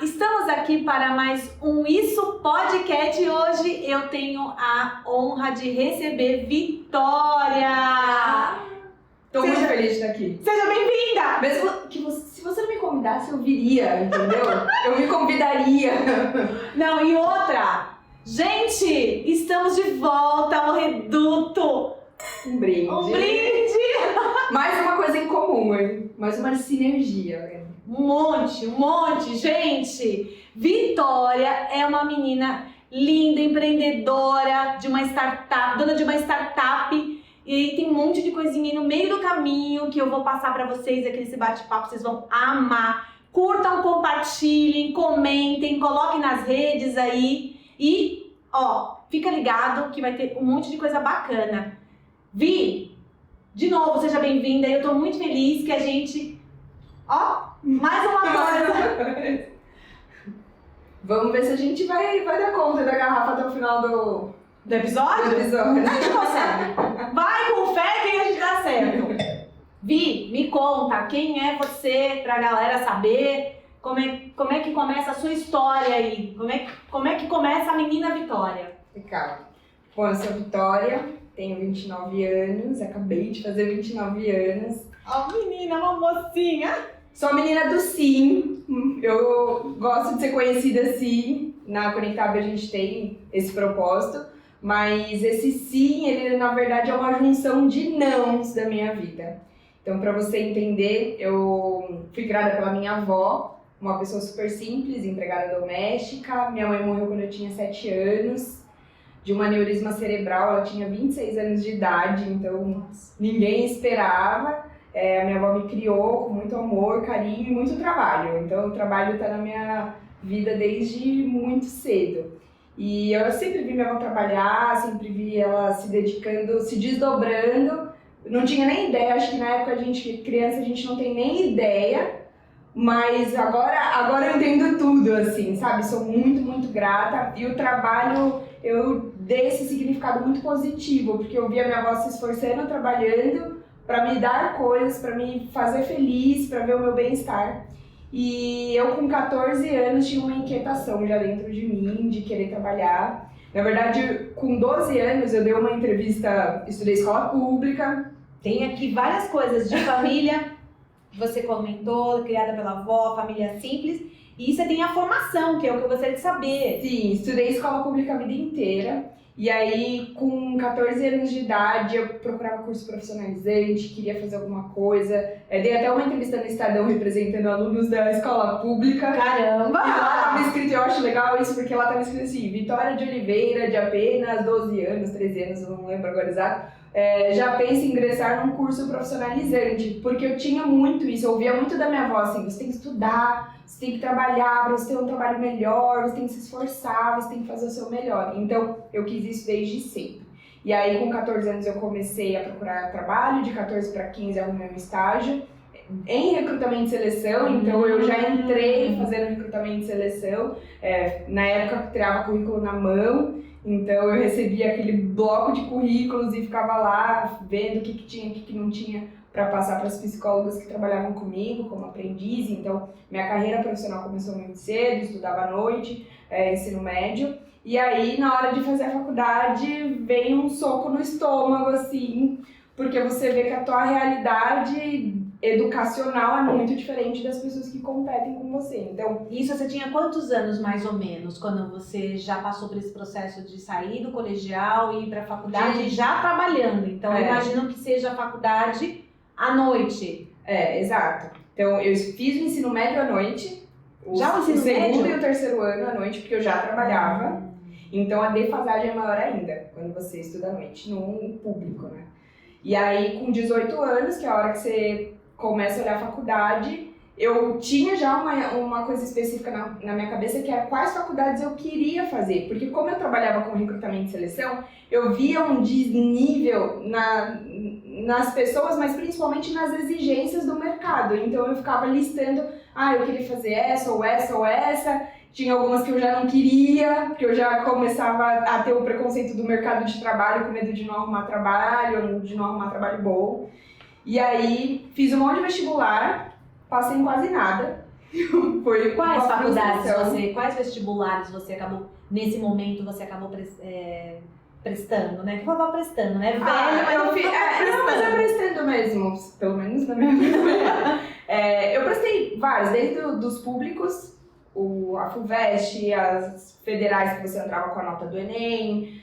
Estamos aqui para mais um Isso Podcast e hoje eu tenho a honra de receber Vitória. Tô muito feliz de estar aqui. Seja bem-vinda! Mesmo que se você não me convidasse, eu viria, entendeu? Eu me convidaria. Não, e outra, gente, estamos de volta ao Reduto. Um brinde. Um brinde! Mais uma coisa em comum, hein? Mais uma sinergia. Um monte, gente! Vitória é uma menina linda, empreendedora, de uma startup, dona de uma startup. E tem um monte de coisinha aí no meio do caminho que eu vou passar pra vocês aqui nesse bate-papo, vocês vão amar. Curtam, compartilhem, comentem, coloquem nas redes aí. E, fica ligado que vai ter um monte de coisa bacana. Vi, de novo, seja bem-vinda. Eu tô muito feliz que a gente... mais uma coisa. Vamos ver se a gente vai dar conta da garrafa até o final do episódio? A gente consegue. Vai com fé que a gente dá certo. Vi, me conta, quem é você pra galera saber como é que começa a sua história aí? Como é que começa a menina Vitória? Legal. Bom, eu sou Vitória, tenho 29 anos, acabei de fazer 29 anos. Menina, uma mocinha. Sou a menina do sim, eu gosto de ser conhecida assim, na Conectab a gente tem esse propósito, mas esse sim, ele na verdade é uma junção de nãos da minha vida. Então, para você entender, eu fui criada pela minha avó, uma pessoa super simples, empregada doméstica. Minha mãe morreu quando eu tinha 7 anos, de um aneurisma cerebral, ela tinha 26 anos de idade, então ninguém esperava. A minha avó me criou com muito amor, carinho e muito trabalho. Então o trabalho está na minha vida desde muito cedo. E eu sempre vi minha avó trabalhar, sempre vi ela se dedicando, se desdobrando. Não tinha nem ideia, acho que na época criança, a gente não tem nem ideia. Mas agora eu entendo tudo, assim, sabe? Sou muito grata. E o trabalho, eu dei esse significado muito positivo, porque eu via minha avó se esforçando, trabalhando, para me dar coisas, para me fazer feliz, para ver o meu bem-estar. E eu com 14 anos tinha uma inquietação já dentro de mim, de querer trabalhar. Na verdade, com 12 anos eu dei uma entrevista, estudei escola pública. Tem aqui várias coisas de família, você comentou, criada pela avó, família simples. E você tem a formação, que é o que eu gostaria de saber. Sim, estudei escola pública a vida inteira. E aí, com 14 anos de idade, eu procurava curso profissionalizante, queria fazer alguma coisa. Dei até uma entrevista no Estadão representando alunos da escola pública. Caramba! E lá estava escrito, eu acho legal isso, porque lá estava escrito assim, Vitória de Oliveira, de apenas 12 anos, 13 anos, eu não lembro agora exato, já pensa em ingressar num curso profissionalizante. Porque eu tinha muito isso, eu ouvia muito da minha avó, assim, você tem que estudar, você tem que trabalhar para você ter um trabalho melhor, você tem que se esforçar, você tem que fazer o seu melhor. Então, eu quis isso desde sempre. E aí, com 14 anos, eu comecei a procurar trabalho, de 14 para 15 arrumei um estágio em recrutamento e seleção, então eu já entrei fazendo recrutamento e seleção. Na época, eu tirava currículo na mão, então eu recebia aquele bloco de currículos e ficava lá vendo o que tinha, o que não tinha, para passar para as psicólogas que trabalhavam comigo como aprendiz. Então, minha carreira profissional começou muito cedo, estudava à noite, ensino médio. E aí, na hora de fazer a faculdade, vem um soco no estômago, assim, porque você vê que a tua realidade educacional é muito diferente das pessoas que competem com você. Então, isso você tinha quantos anos, mais ou menos, quando você já passou por esse processo de sair do colegial e ir para a faculdade já trabalhando? Então, eu imagino que seja a faculdade à noite. Exato. Então, eu fiz o ensino médio à noite, já o ensino segundo médio? E o terceiro ano à noite, porque eu já trabalhava. Então, a defasagem é maior ainda, quando você estuda à noite, no público, né? E aí, com 18 anos, que é a hora que você começa a olhar a faculdade, eu tinha já uma coisa específica na minha cabeça, que era quais faculdades eu queria fazer. Porque como eu trabalhava com recrutamento e seleção, eu via um desnível nas pessoas, mas principalmente nas exigências do mercado. Então eu ficava listando, eu queria fazer essa ou essa ou essa. Tinha algumas que eu já não queria, porque eu já começava a ter o preconceito do mercado de trabalho, com medo de não arrumar trabalho, de não arrumar trabalho bom. E aí fiz um monte de vestibular, passei em quase nada. Foi Quais uma faculdades frustração. quais vestibulares você acabou, nesse momento, prestando, né? Que eu tava prestando, né? Velho, mas eu não fiz, tava não, mas eu prestando. prestando mesmo, pelo menos na minha vida. Eu prestei vários, desde dos públicos, a FUVEST, as federais que você entrava com a nota do Enem,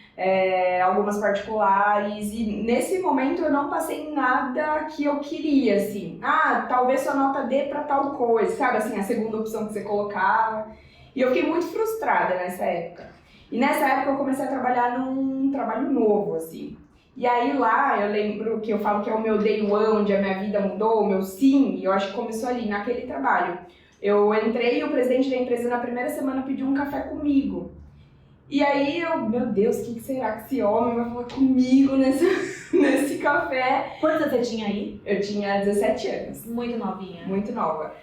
algumas particulares, e nesse momento eu não passei em nada que eu queria, assim. Talvez sua nota dê pra tal coisa, sabe, assim, a segunda opção que você colocava. E eu fiquei muito frustrada nessa época. E nessa época eu comecei a trabalhar num trabalho novo, assim. E aí lá, eu lembro que eu falo que é o meu day one, onde a minha vida mudou, o meu sim, e eu acho que começou ali, naquele trabalho. Eu entrei e o presidente da empresa na primeira semana pediu um café comigo. E aí meu Deus, o que será que esse homem vai falar comigo nesse café? Quantos anos você tinha aí? Eu tinha 17 anos. Muito novinha. Muito nova.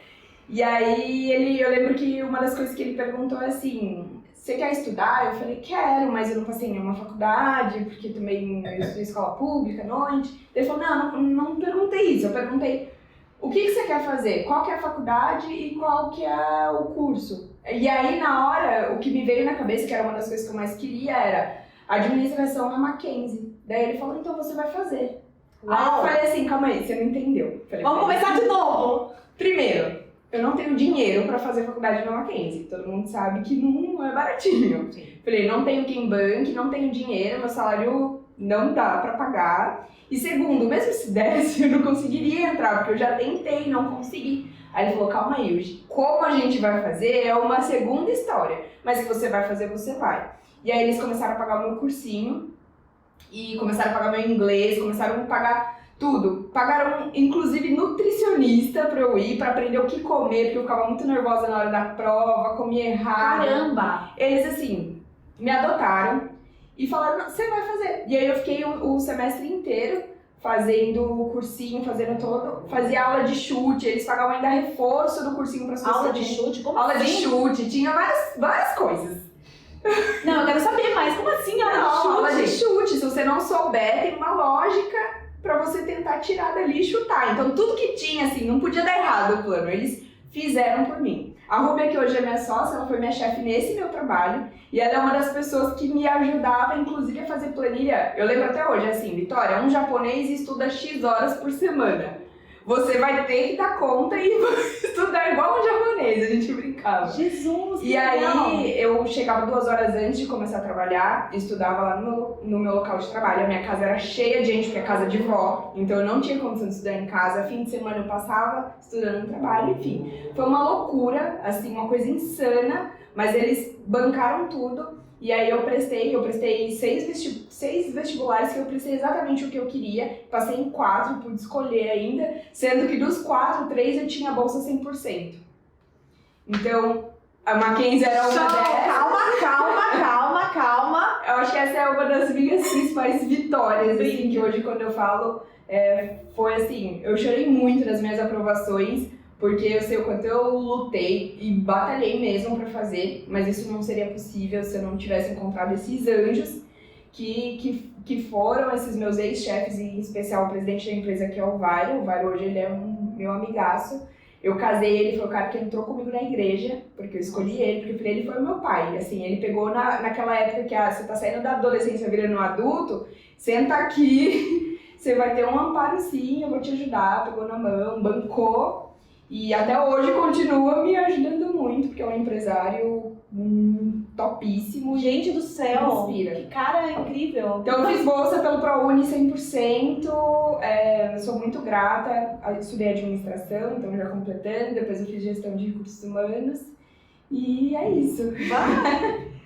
E aí eu lembro que uma das coisas que ele perguntou é assim, você quer estudar? Eu falei, quero, mas eu não passei em nenhuma faculdade, porque também eu estudei escola pública à noite. Ele falou, não perguntei isso, eu perguntei, o que você quer fazer? Qual que é a faculdade e qual que é o curso? E aí, na hora, o que me veio na cabeça, que era uma das coisas que eu mais queria, era administração na Mackenzie. Daí ele falou, então você vai fazer. Uau. Aí eu falei assim, calma aí, você não entendeu. Falei, Vamos começar de novo. Primeiro, eu não tenho dinheiro pra fazer faculdade na Mackenzie. Todo mundo sabe que não é baratinho. Sim. Falei, não tenho Bank, não tenho dinheiro, meu salário não dá pra pagar. E segundo, mesmo se desse, eu não conseguiria entrar, porque eu já tentei, não consegui. Aí ele falou, calma aí, Uji, como a gente vai fazer é uma segunda história. Mas se você vai fazer, você vai. E aí eles começaram a pagar o meu cursinho, e começaram a pagar meu inglês, começaram a pagar tudo. Pagaram, inclusive, nutricionista pra eu ir, pra aprender o que comer, porque eu ficava muito nervosa na hora da prova, comia errado. Caramba! Eles, assim, me adotaram e falaram, não, você vai fazer. E aí eu fiquei o semestre inteiro fazendo o cursinho, fazendo todo, fazia aula de chute, eles pagavam ainda reforço do cursinho para as pessoas. Aula de chute? Como Aula assim? de chute, tinha várias coisas. Não, eu quero saber mais. Como assim aula Não, de chute? aula de chute, se você não souber, tem uma lógica pra você tentar tirar dali e chutar. Então tudo que tinha, assim, não podia dar errado o plano, eles fizeram por mim. A Rubia, que hoje é minha sócia, ela foi minha chefe nesse meu trabalho e ela é uma das pessoas que me ajudava, inclusive, a fazer planilha. Eu lembro até hoje, assim, Vitória, um japonês estuda X horas por semana. Você vai ter que dar conta e estudar igual um japonês, a gente brincava. Jesus, que E legal. aí eu chegava 2 horas antes de começar a trabalhar, estudava lá no meu local de trabalho. A minha casa era cheia de gente, porque é casa de vó, então eu não tinha condição de estudar em casa. Fim de semana eu passava estudando no trabalho, enfim. Foi uma loucura, assim, uma coisa insana, mas eles bancaram tudo. E aí eu prestei 6 vestibulares que eu prestei exatamente o que eu queria. Passei em 4, pude escolher ainda, sendo que dos 4, 3 eu tinha bolsa 100%. Então, a Mackenzie era uma dessas. Calma. Eu acho que essa é uma das minhas principais vitórias, assim, que hoje quando eu falo, foi assim, eu chorei muito nas minhas aprovações, porque eu sei o quanto eu lutei e batalhei mesmo pra fazer, mas isso não seria possível se eu não tivesse encontrado esses anjos que foram esses meus ex-chefes, e em especial o presidente da empresa, que é o Vairo. O Vairo hoje ele é meu amigaço. Eu casei ele, foi o cara que entrou comigo na igreja, porque eu escolhi ele, porque eu falei, ele foi o meu pai. Assim, ele pegou naquela época que você tá saindo da adolescência virando um adulto, senta aqui, você vai ter um amparo sim, eu vou te ajudar, pegou na mão, bancou. E até hoje continua me ajudando muito, porque é um empresário topíssimo. Gente do céu, Inspira. que cara incrível. Então eu fiz bolsa pelo ProUni 100%, eu sou muito grata, eu estudei administração, então já completando, depois eu fiz gestão de recursos humanos, e é isso.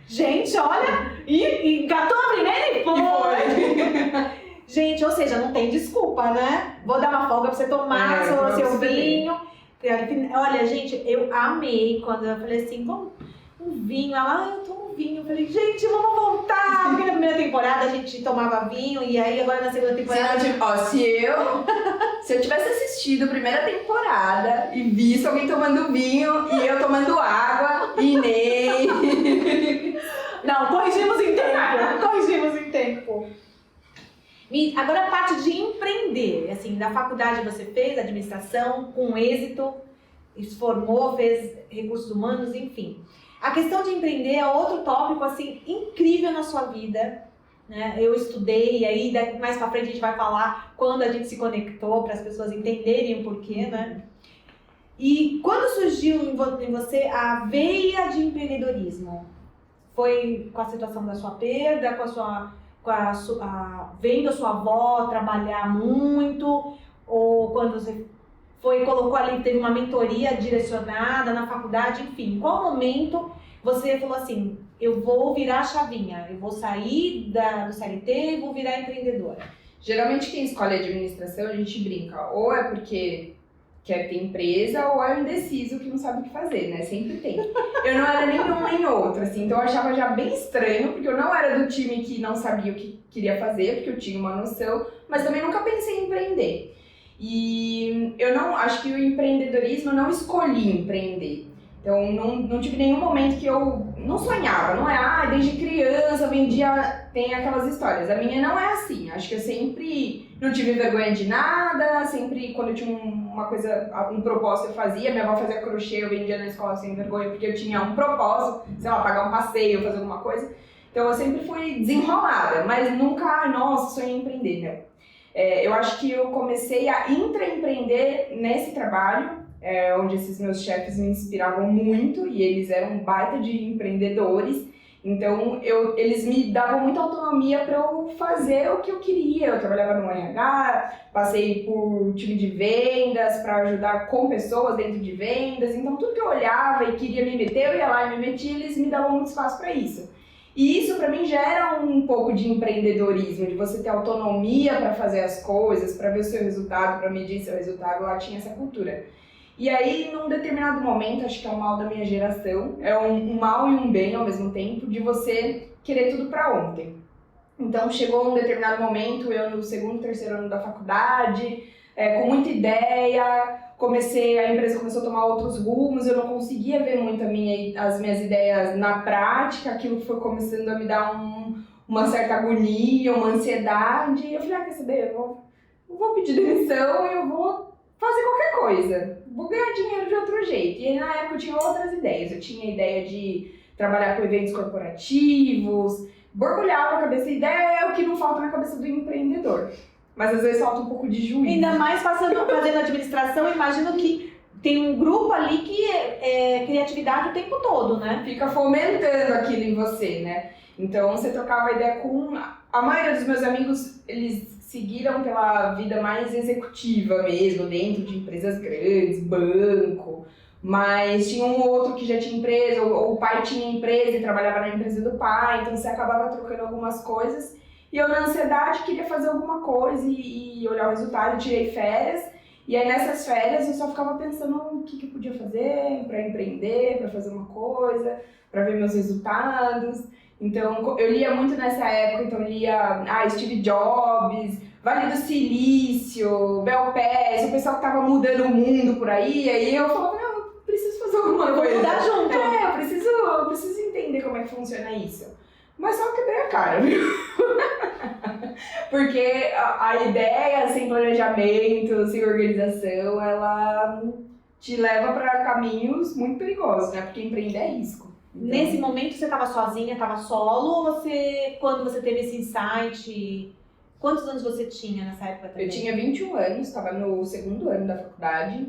Gente, olha, e engatou a primeira e foi. Gente, ou seja, não tem desculpa, né? Vou dar uma folga pra você tomar seu vinho. Olha, gente, eu amei quando eu falei assim, vamos um vinho. Ela, eu tomo vinho. Eu falei, gente, vamos voltar. Porque na primeira temporada a gente tomava vinho e aí agora na segunda temporada... Se eu tivesse assistido a primeira temporada e visto alguém tomando vinho e eu tomando água e nem... Não, corrigimos em tempo. Agora a parte de empreender, assim, da faculdade você fez, administração, com êxito. se formou, fez recursos humanos, enfim. A questão de empreender é outro tópico, assim, incrível na sua vida, né? Eu estudei, e aí mais pra frente a gente vai falar quando a gente se conectou, para as pessoas entenderem o porquê, né? E quando surgiu em você a veia de empreendedorismo? Foi com a situação da sua perda, vendo a sua avó trabalhar muito, ou quando você colocou ali, teve uma mentoria direcionada na faculdade, enfim, em qual momento você falou assim, eu vou virar a chavinha, eu vou sair do CLT e vou virar empreendedora? Geralmente quem escolhe administração, a gente brinca, ou é porque quer ter empresa, ou é o indeciso que não sabe o que fazer, né? Sempre tem. Eu não era nem um nem outro, assim, então eu achava já bem estranho, porque eu não era do time que não sabia o que queria fazer, porque eu tinha uma noção, mas também nunca pensei em empreender. E eu não acho que o empreendedorismo eu não escolhi empreender. Então não tive nenhum momento que eu não sonhava, não é desde criança eu vendia, tem aquelas histórias. A minha não é assim, acho que eu sempre não tive vergonha de nada, sempre quando eu tinha uma coisa, um propósito eu fazia, minha avó fazia crochê, eu vendia na escola sem vergonha porque eu tinha um propósito, sei lá, pagar um passeio, fazer alguma coisa. Então eu sempre fui desenrolada, mas nunca, nossa, sonhei em empreender, né? Eu acho que eu comecei a intraempreender nesse trabalho, onde esses meus chefes me inspiravam muito e eles eram um baita de empreendedores. Então, eles me davam muita autonomia para eu fazer o que eu queria. Eu trabalhava no RH, passei por time de vendas para ajudar com pessoas dentro de vendas. Então, tudo que eu olhava e queria me meter, eu ia lá e me metia, eles me davam muito espaço para isso. E isso para mim gera um pouco de empreendedorismo, de você ter autonomia para fazer as coisas, para ver o seu resultado, para medir seu resultado, lá tinha essa cultura. E aí, num determinado momento, acho que é um mal da minha geração, é um mal e um bem ao mesmo tempo, de você querer tudo para ontem. Então chegou um determinado momento, eu no segundo, terceiro ano da faculdade, com muita ideia, a empresa começou a tomar outros rumos, eu não conseguia ver muito as minhas ideias na prática, aquilo foi começando a me dar uma certa agonia, uma ansiedade, e eu falei, quer saber, eu vou pedir demissão e eu vou fazer qualquer coisa, vou ganhar dinheiro de outro jeito. E aí, na época eu tinha outras ideias, eu tinha a ideia de trabalhar com eventos corporativos, borbulhava a cabeça, ideia é o que não falta na cabeça do empreendedor. Mas às vezes falta um pouco de juízo. Ainda mais fazendo administração, imagino que tem um grupo ali que é criatividade o tempo todo, né? Fica fomentando aquilo em você, né? Então você trocava ideia com... A maioria dos meus amigos, eles seguiram pela vida mais executiva mesmo, dentro de empresas grandes, banco. Mas tinha um outro que já tinha empresa, ou o pai tinha empresa e trabalhava na empresa do pai, então você acabava trocando algumas coisas. E eu, na ansiedade, queria fazer alguma coisa e olhar o resultado. Eu tirei férias, e aí nessas férias eu só ficava pensando o que eu podia fazer para empreender, para fazer uma coisa, para ver meus resultados. Então, eu lia muito nessa época, então eu lia Steve Jobs, Vale do Silício, Bel Pass, o pessoal que tava mudando o mundo por aí eu falava, não, eu preciso fazer alguma coisa. Vou mudar junto. Eu preciso entender como é que funciona isso. Mas só quebrei a cara, viu? Porque a ideia sem planejamento, sem organização, ela te leva para caminhos muito perigosos, né? Porque empreender é risco. Então... Nesse momento você estava sozinha, estava solo, ou quando você teve esse insight, quantos anos você tinha nessa época também? Eu tinha 21 anos, estava no segundo ano da faculdade.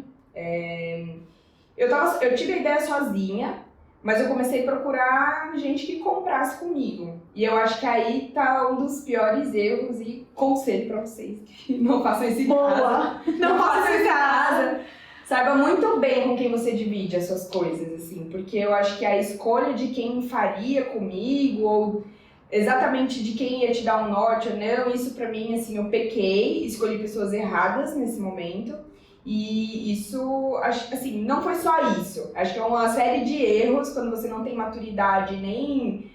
Eu tive a ideia sozinha, mas eu comecei a procurar gente que comprasse comigo. E eu acho que aí tá um dos piores erros e conselho pra vocês que não façam isso em casa. Não façam isso em casa. Saiba muito bem com quem você divide as suas coisas, assim. Porque eu acho que a escolha de quem faria comigo, ou exatamente de quem ia te dar um norte ou não, isso pra mim, assim, eu pequei, escolhi pessoas erradas nesse momento. E isso, assim, não foi só isso. Acho que é uma série de erros quando você não tem maturidade nem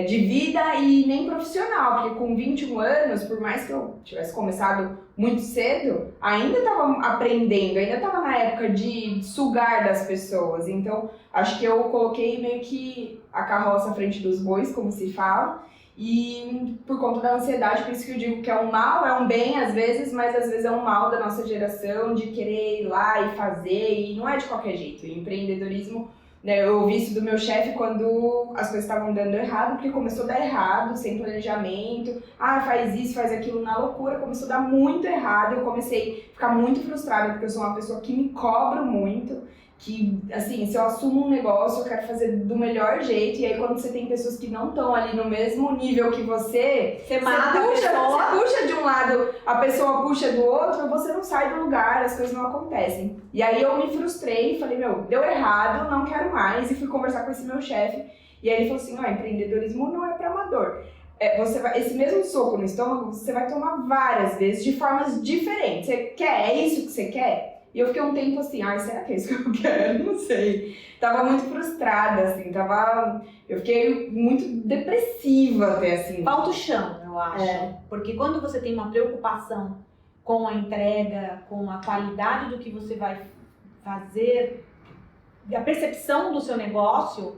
de vida e nem profissional. Porque com 21 anos, por mais que eu tivesse começado muito cedo, ainda estava aprendendo, ainda estava na época de sugar das pessoas. Então, acho que eu coloquei meio que a carroça à frente dos bois, como se fala. E por conta da ansiedade, por isso que eu digo que é um mal, é um bem às vezes, mas às vezes é um mal da nossa geração de querer ir lá e fazer, e não é de qualquer jeito. O empreendedorismo, né, eu ouvi isso do meu chefe quando as coisas estavam dando errado, porque começou a dar errado, sem planejamento, faz isso, faz aquilo na loucura, começou a dar muito errado, eu comecei a ficar muito frustrada, porque eu sou uma pessoa que me cobro muito, que, assim, se eu assumo um negócio, eu quero fazer do melhor jeito, e aí quando você tem pessoas que não estão ali no mesmo nível que você mata a pessoa. Você puxa de um lado, a pessoa puxa do outro, você não sai do lugar, as coisas não acontecem. E aí eu me frustrei, falei, deu errado, não quero mais, e fui conversar com esse meu chefe, e aí ele falou assim, empreendedorismo não é para amador. Esse mesmo soco no estômago, você vai tomar várias vezes, de formas diferentes. Você quer? É isso que você quer? E eu fiquei um tempo assim, será que é isso que eu quero? Não sei. Tava muito frustrada, assim, eu fiquei muito depressiva até, assim. Falta o chão, eu acho. Porque quando você tem uma preocupação com a entrega, com a qualidade do que você vai fazer, a percepção do seu negócio,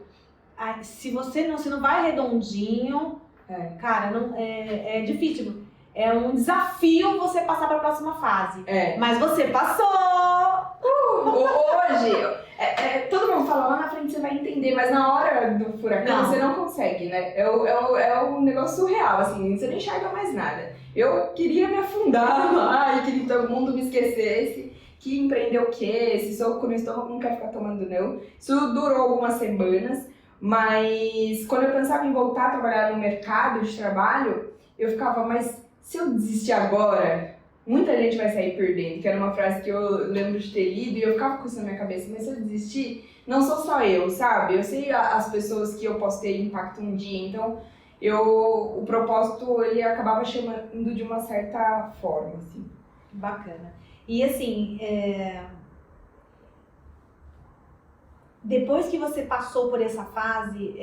se você não vai redondinho, cara, é difícil. É um desafio você passar para a próxima fase. Mas você passou! Hoje, todo mundo fala, lá na frente você vai entender, mas na hora do furacão você não consegue, né? É um negócio surreal, assim, você não enxerga mais nada. Eu queria me afundar lá e queria que todo mundo me esquecesse. Que empreender o quê? Esse soco no estômago não quer ficar tomando, não. Isso durou algumas semanas, mas quando eu pensava em voltar a trabalhar no mercado de trabalho, eu ficava, mas se eu desistir agora, muita gente vai sair perdendo, que era uma frase que eu lembro de ter lido e eu ficava com isso na minha cabeça, mas se eu desistir, não sou só eu, sabe? Eu sei as pessoas que eu posso ter impacto um dia, então o propósito, ele acabava chamando de uma certa forma, assim. Bacana. E assim, depois que você passou por essa fase,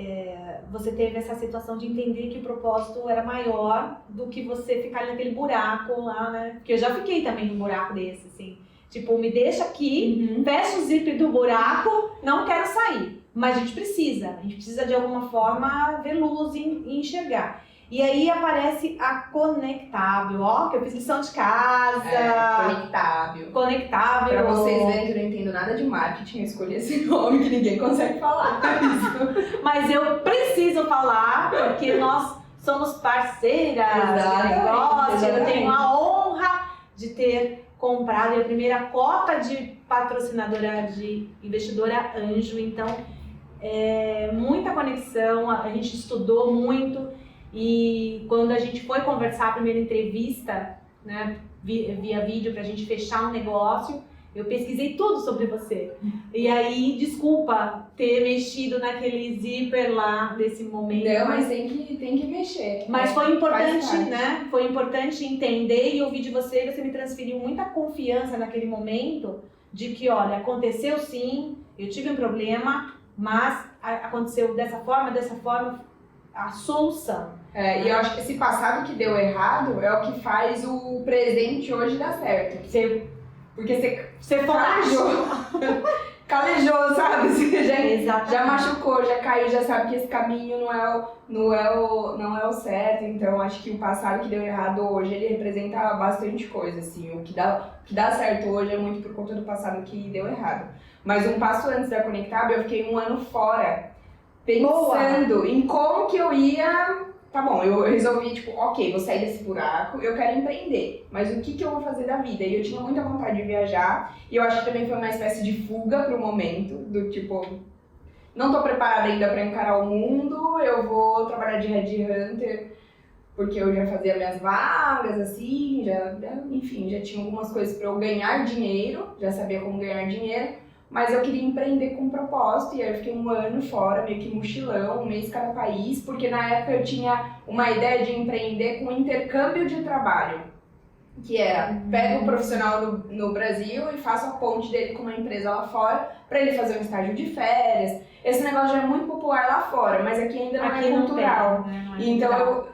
você teve essa situação de entender que o propósito era maior do que você ficar naquele buraco lá, né? Porque eu já fiquei também num buraco desse, assim. Tipo, me deixa aqui, fecha o zíper do buraco, não quero sair. Mas a gente precisa de alguma forma ver luz e enxergar. E aí aparece a Conectável, que eu fiz lição de casa. Conectável. Pra vocês verem que eu não entendo nada de marketing, eu escolhi esse nome que ninguém consegue falar. Mas eu preciso falar, porque nós somos parceiras de negócio. Eu tenho a honra de ter comprado a primeira cota de patrocinadora de investidora anjo. Então, muita conexão, a gente estudou muito. E quando a gente foi conversar a primeira entrevista, né, via vídeo pra gente fechar um negócio, eu pesquisei tudo sobre você. E aí, desculpa ter mexido naquele zíper lá desse momento. Não, mas tem que mexer. Mas foi importante, né? Foi importante entender e ouvir de você. Você me transferiu muita confiança naquele momento de que, olha, aconteceu sim, eu tive um problema, mas aconteceu dessa forma, a solução. E eu acho que esse passado que deu errado é o que faz o presente hoje dar certo. Porque você calejou, sabe? Você já machucou, já caiu, já sabe que esse caminho não é o certo. Então acho que o passado que deu errado hoje, ele representa bastante coisa, assim. O que dá certo hoje é muito por conta do passado que deu errado. Mas um passo antes da Conectável, eu fiquei 1 ano fora, pensando em como que eu ia... Tá bom, eu resolvi, ok, vou sair desse buraco, eu quero empreender, mas o que eu vou fazer da vida? E eu tinha muita vontade de viajar, e eu acho que também foi uma espécie de fuga pro momento, do tipo, não tô preparada ainda pra encarar o mundo, eu vou trabalhar de headhunter, porque eu já fazia minhas vagas, assim, enfim, já tinha algumas coisas pra eu ganhar dinheiro, já sabia como ganhar dinheiro, mas eu queria empreender com um propósito, e aí eu fiquei 1 ano fora, meio que mochilão, 1 mês cada país, porque na época eu tinha uma ideia de empreender com intercâmbio de trabalho, que era, pego o profissional no Brasil e faço a ponte dele com uma empresa lá fora, para ele fazer um estágio de férias. Esse negócio já é muito popular lá fora, mas aqui ainda não é cultural. Não tem, né? Então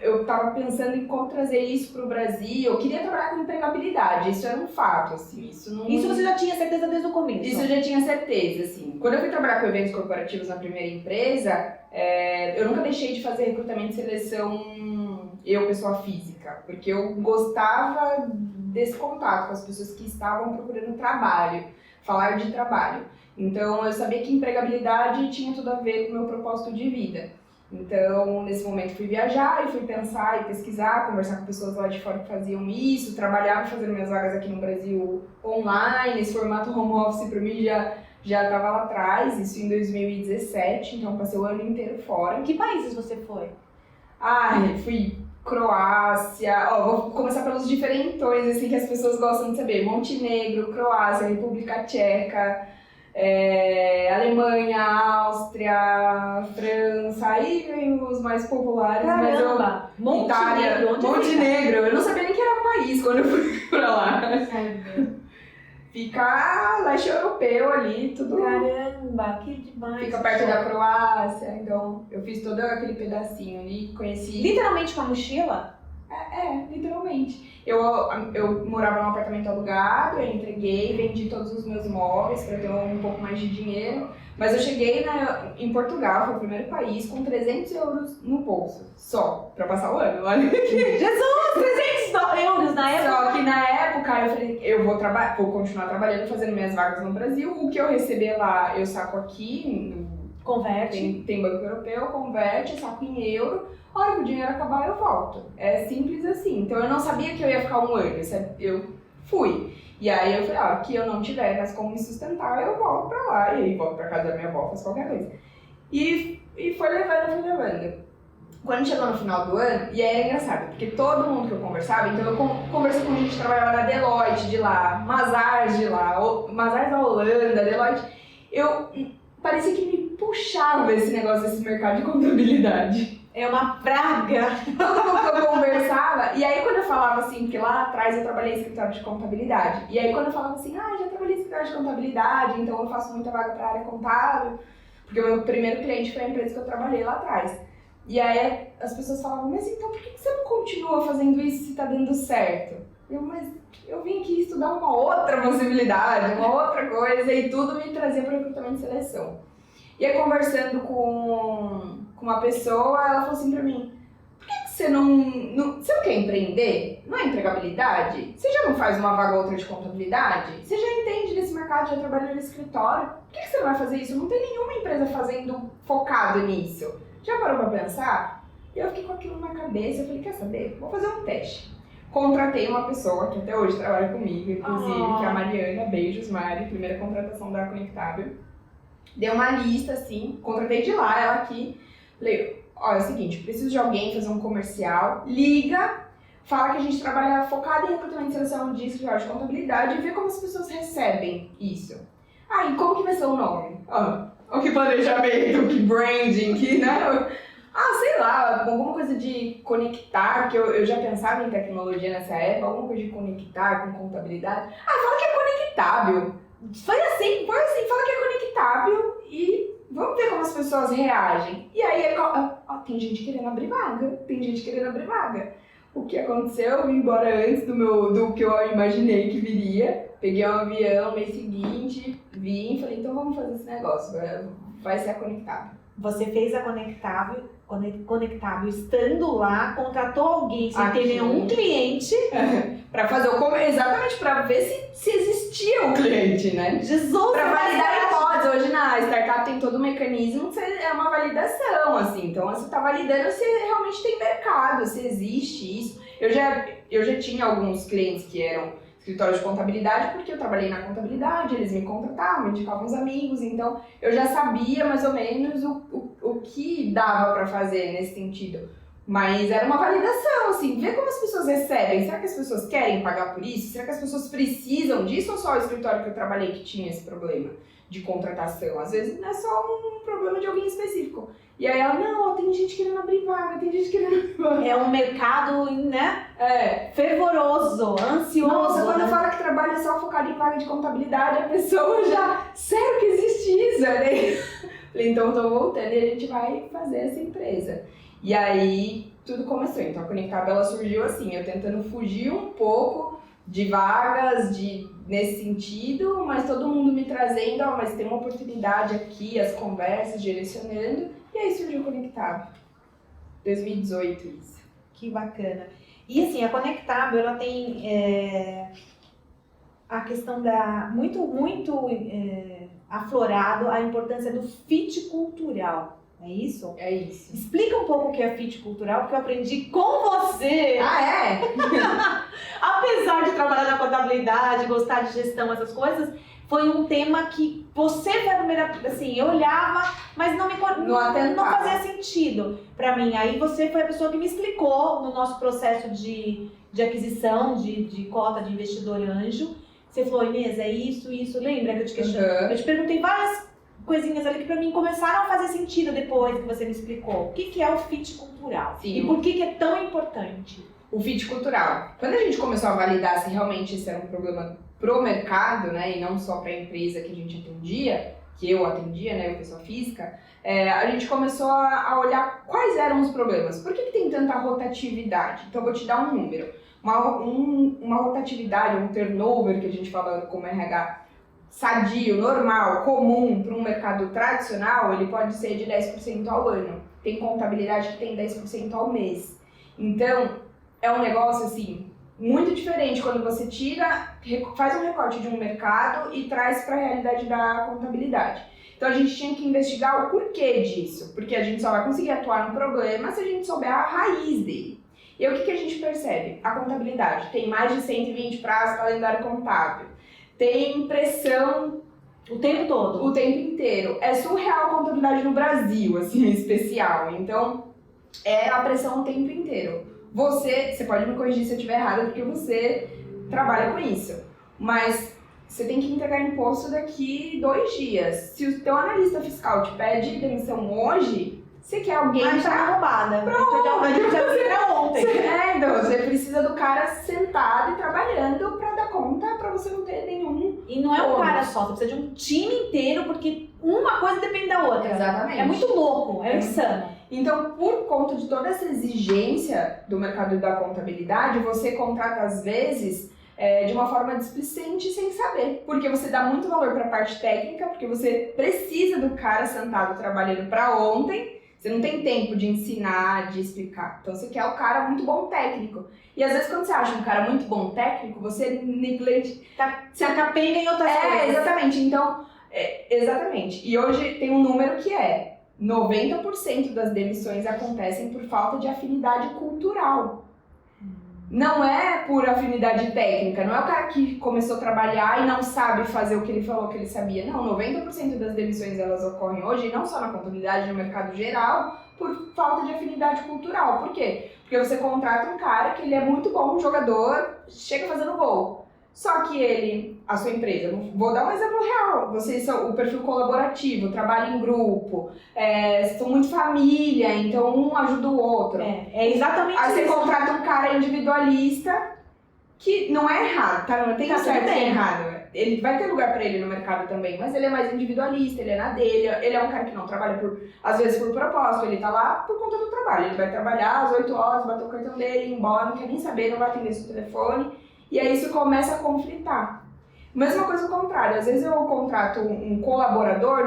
eu tava pensando em como trazer isso pro Brasil. Eu queria trabalhar com empregabilidade, isso era um fato, assim. Isso você já tinha certeza desde o começo? Isso eu já tinha certeza, assim. Quando eu fui trabalhar com eventos corporativos na primeira empresa, eu nunca deixei de fazer recrutamento e seleção, eu, pessoa física, porque eu gostava desse contato com as pessoas que estavam procurando trabalho, falar de trabalho. Então, eu sabia que empregabilidade tinha tudo a ver com o meu propósito de vida. Então, nesse momento, fui viajar e fui pensar e pesquisar, conversar com pessoas lá de fora que faziam isso, trabalhava fazendo minhas vagas aqui no Brasil online, esse formato home office para mim já estava lá atrás, isso em 2017, então passei o ano inteiro fora. Em que países você foi? Fui Croácia, vou começar pelos diferentões, assim, que as pessoas gostam de saber. Montenegro, Croácia, República Tcheca, Alemanha, Áustria, França, aí vem os mais populares. Caramba! Montenegro, eu não sabia nem que era país quando eu fui pra lá. Fica leste europeu ali, tudo. Caramba, que demais. Fica perto da Croácia, então eu fiz todo aquele pedacinho ali, conheci... Literalmente com a mochila? Literalmente. Eu morava num apartamento alugado, eu entreguei, vendi todos os meus imóveis para ter um pouco mais de dinheiro, mas eu cheguei em Portugal, foi o primeiro país, com 300 euros no bolso, só, para passar o ano, olha. Jesus, 300 euros na época? Só que na época eu falei, eu vou continuar trabalhando, fazendo minhas vagas no Brasil, o que eu receber lá eu saco aqui, converte. Tem banco europeu, converte, eu saco em euro. A hora que o dinheiro acabar, eu volto. É simples assim. Então, eu não sabia que eu ia ficar um ano. Eu fui. E aí, eu falei, aqui eu não tiver mais como me sustentar, eu volto pra lá. E aí, volto pra casa da minha avó, faço qualquer coisa. E foi levando. Quando chegou no final do ano, e aí era engraçado, porque todo mundo que eu conversava, então eu conversei com gente que trabalhava na Deloitte de lá, Mazars de lá, Mazars da Holanda, Deloitte. Parecia que me puxava esse negócio desse mercado de contabilidade. É uma praga. Todo mundo que eu conversava, e aí quando eu falava assim, porque lá atrás eu trabalhei em escritório de contabilidade, e aí quando eu falava assim, já trabalhei em escritório de contabilidade, então eu faço muita vaga para área contábil, porque o meu primeiro cliente foi a empresa que eu trabalhei lá atrás. E aí as pessoas falavam, mas então por que você não continua fazendo isso se tá dando certo? Mas eu vim aqui estudar uma outra possibilidade, uma outra coisa, e tudo me trazia para recrutamento e seleção. E aí conversando com uma pessoa, ela falou assim pra mim, por que você não quer empreender? Não é empregabilidade? Você já não faz uma vaga ou outra de contabilidade? Você já entende desse mercado, já trabalha no escritório? Por que você não vai fazer isso? Não tem nenhuma empresa focado nisso. Já parou pra pensar? E eu fiquei com aquilo na cabeça, eu falei, quer saber? Vou fazer um teste. Contratei uma pessoa que até hoje trabalha comigo, inclusive, que é a Mariana, beijos Mari, primeira contratação da Conectável. Dei uma lista, assim, contratei de lá, ela aqui. Falei, é o seguinte, preciso de alguém fazer um comercial, liga, fala que a gente trabalha focado em recrutamento e seleção de escritório de contabilidade e vê como as pessoas recebem isso. E como que vai ser o nome? Que planejamento, que branding, que, né? Sei lá, alguma coisa de conectar, porque eu já pensava em tecnologia nessa época, alguma coisa de conectar com contabilidade. Fala que é conectável. Foi assim, fala que é conectável e vamos ver como as pessoas reagem. E aí, tem gente querendo abrir vaga, O que aconteceu, eu vim embora antes do que eu imaginei que viria. Peguei um avião, mês seguinte, vim e falei, então vamos fazer esse negócio, vai ser a Conectável. Você fez a Conectável estando lá, contratou alguém sem ter nenhum cliente. Pra fazer exatamente pra ver se existia um cliente, né? Jesus! Pra validar hipóteses. Hoje na startup tem todo um mecanismo, é uma validação, assim. Então você tá validando se realmente tem mercado, se existe isso. Eu já tinha alguns clientes que eram escritório de contabilidade, porque eu trabalhei na contabilidade, eles me contratavam, me indicavam uns amigos, então eu já sabia mais ou menos o que dava pra fazer nesse sentido. Mas era uma validação, assim, ver como as pessoas recebem. Será que as pessoas querem pagar por isso? Será que as pessoas precisam disso ou só o escritório que eu trabalhei que tinha esse problema de contratação? Às vezes não é só um problema de alguém específico. E aí ela, não, tem gente querendo abrir vaga, É um mercado, né? Fervoroso, ansioso. Nossa, quando fala que trabalha só focado em vaga de contabilidade, a pessoa já, sério que existe isso? Né? Falei, então eu tô voltando e a gente vai fazer essa empresa. E aí tudo começou. Então a Conectaba ela surgiu assim, eu tentando fugir um pouco de vagas, nesse sentido, mas todo mundo me trazendo, mas tem uma oportunidade aqui, as conversas, direcionando, e aí surgiu o Conectaba. 2018 isso. Que bacana. E assim, a Conectaba, ela tem a questão da muito aflorado a importância do fit cultural. É isso? É isso. Explica um pouco o que é fit cultural, porque eu aprendi com você. Ah, é? Apesar de trabalhar na contabilidade, gostar de gestão, essas coisas, foi um tema que você foi a primeira, assim, eu olhava, mas não fazia sentido pra mim. Aí você foi a pessoa que me explicou no nosso processo de aquisição, de cota de investidor anjo. Você falou, Inês, é isso, lembra que eu te questionei? Eu te perguntei várias coisinhas ali que pra mim começaram a fazer sentido depois que você me explicou. O que é o fit cultural? Sim. E por que é tão importante? O fit cultural. Quando a gente começou a validar se realmente isso era um problema pro mercado, né, e não só para a empresa que a gente atendia, que eu atendia, né, eu pessoa física, a gente começou a olhar quais eram os problemas. Por que tem tanta rotatividade? Então eu vou te dar um número. Uma rotatividade, um turnover que a gente fala como RH, sadio, normal, comum para um mercado tradicional, ele pode ser de 10% ao ano. Tem contabilidade que tem 10% ao mês. Então, é um negócio assim, muito diferente quando você faz um recorte de um mercado e traz para a realidade da contabilidade. Então, a gente tinha que investigar o porquê disso, porque a gente só vai conseguir atuar no problema se a gente souber a raiz dele. E aí, o que a gente percebe? A contabilidade tem mais de 120 prazos, calendário contábil. Tem pressão o tempo todo. O tempo inteiro. É surreal a contabilidade no Brasil, assim, em especial. Então, é a pressão o tempo inteiro. Você pode me corrigir se eu estiver errada, porque você trabalha com isso. Mas você tem que entregar imposto daqui 2 dias. Se o teu analista fiscal te pede demissão hoje, você quer alguém tá roubada. Pronto. A gente já viu pra ontem. Então, você precisa do cara sentado e trabalhando pra dar conta, pra você não ter nenhum... E não é um cara só, você precisa de um time inteiro, porque uma coisa depende da outra. Exatamente. É muito louco, é insano. Então, por conta de toda essa exigência do mercado da contabilidade, você contrata, às vezes, de uma forma displicente, sem saber. Porque você dá muito valor para a parte técnica, porque você precisa do cara sentado trabalhando para ontem, você não tem tempo de ensinar, de explicar. Então, você quer o cara muito bom técnico. E, às vezes, quando você acha um cara muito bom técnico, você se acapenga em outras coisas. Exatamente. Então, exatamente. E hoje tem um número que 90% das demissões acontecem por falta de afinidade cultural. Não é por afinidade técnica, não é o cara que começou a trabalhar e não sabe fazer o que ele falou que ele sabia. Não, 90% das demissões elas ocorrem hoje, não só na contabilidade, no mercado geral, por falta de afinidade cultural. Por quê? Porque você contrata um cara que ele é muito bom, um jogador, chega fazendo gol. Só que a sua empresa, vou dar um exemplo real, vocês são o perfil colaborativo, trabalho em grupo, são muito família, então um ajuda o outro. É exatamente isso. Aí você contrata um cara individualista, que não é errado, tá? Não tem certo e errado. Ele vai ter lugar pra ele no mercado também, mas ele é mais individualista, ele é na dele, ele é um cara que não trabalha às vezes por propósito, ele tá lá por conta do trabalho, ele vai trabalhar às 8 horas, bater o cartão dele, ir embora, não quer nem saber, não vai atender seu telefone. E aí isso começa a conflitar. Mesma coisa ao contrário, às vezes eu contrato um colaborador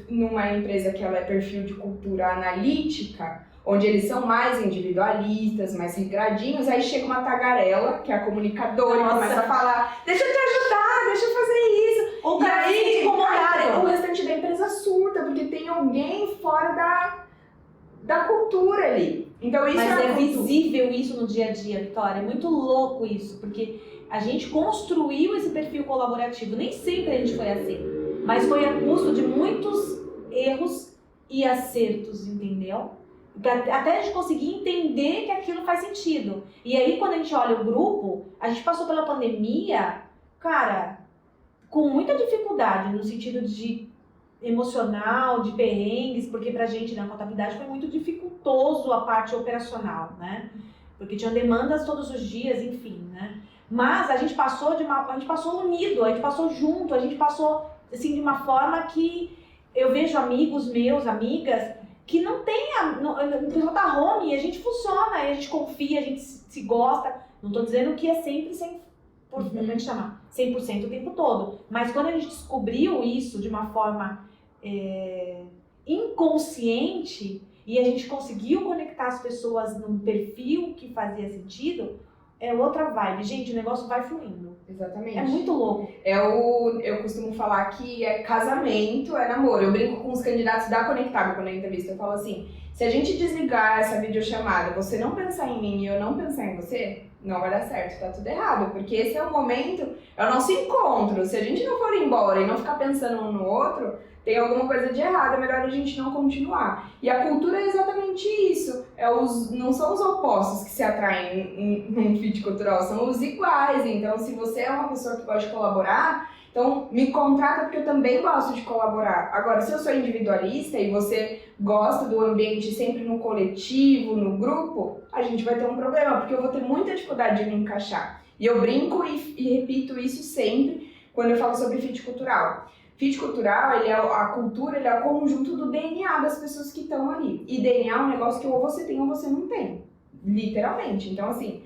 numa empresa que ela é perfil de cultura analítica, onde eles são mais individualistas, mais regradinhos, aí chega uma tagarela, que é a comunicadora, e começa a falar, deixa eu te ajudar, deixa eu fazer isso. O cara fica incomodado. O restante da empresa surta, porque tem alguém fora da cultura ali. Então, isso Mas é visível isso no dia a dia, Vitória. É muito louco isso, porque a gente construiu esse perfil colaborativo. Nem sempre a gente foi assim, mas foi a custo de muitos erros e acertos, entendeu? Até a gente conseguir entender que aquilo faz sentido. E aí, quando a gente olha o grupo, a gente passou pela pandemia, cara, com muita dificuldade, no sentido de emocional, de perrengues, porque pra gente na contabilidade foi muito dificultoso a parte operacional, né? Porque tinha demandas todos os dias, enfim, né? Mas a gente passou unido, a gente passou junto, a gente passou assim de uma forma que eu vejo amigos meus, amigas, que não tenha, o pessoal tá home e a gente funciona, e a gente confia, a gente se gosta. Não tô dizendo que é sempre 100% o tempo todo. Mas quando a gente descobriu isso de uma forma inconsciente e a gente conseguiu conectar as pessoas num perfil que fazia sentido, é outra vibe. Gente, o negócio vai fluindo. Exatamente. É muito louco. Eu costumo falar que é casamento, é namoro. Eu brinco com os candidatos da Conectável quando eu entrevisto. Eu falo assim, se a gente desligar essa videochamada, você não pensar em mim e eu não pensar em você, não vai dar certo, tá tudo errado. Porque esse é o momento, é o nosso encontro. Se a gente não for embora e não ficar pensando um no outro, tem alguma coisa de errado, é melhor a gente não continuar. E a cultura é exatamente isso. Não são os opostos que se atraem num fit cultural, são os iguais. Então, se você é uma pessoa que gosta de colaborar, então me contrata porque eu também gosto de colaborar. Agora, se eu sou individualista e você gosta do ambiente sempre no coletivo, no grupo, a gente vai ter um problema, porque eu vou ter muita dificuldade de me encaixar. E eu brinco e repito isso sempre quando eu falo sobre fit cultural. Fit cultural, a cultura, ele é o conjunto do DNA das pessoas que estão ali. E DNA é um negócio que ou você tem ou você não tem. Literalmente. Então, assim,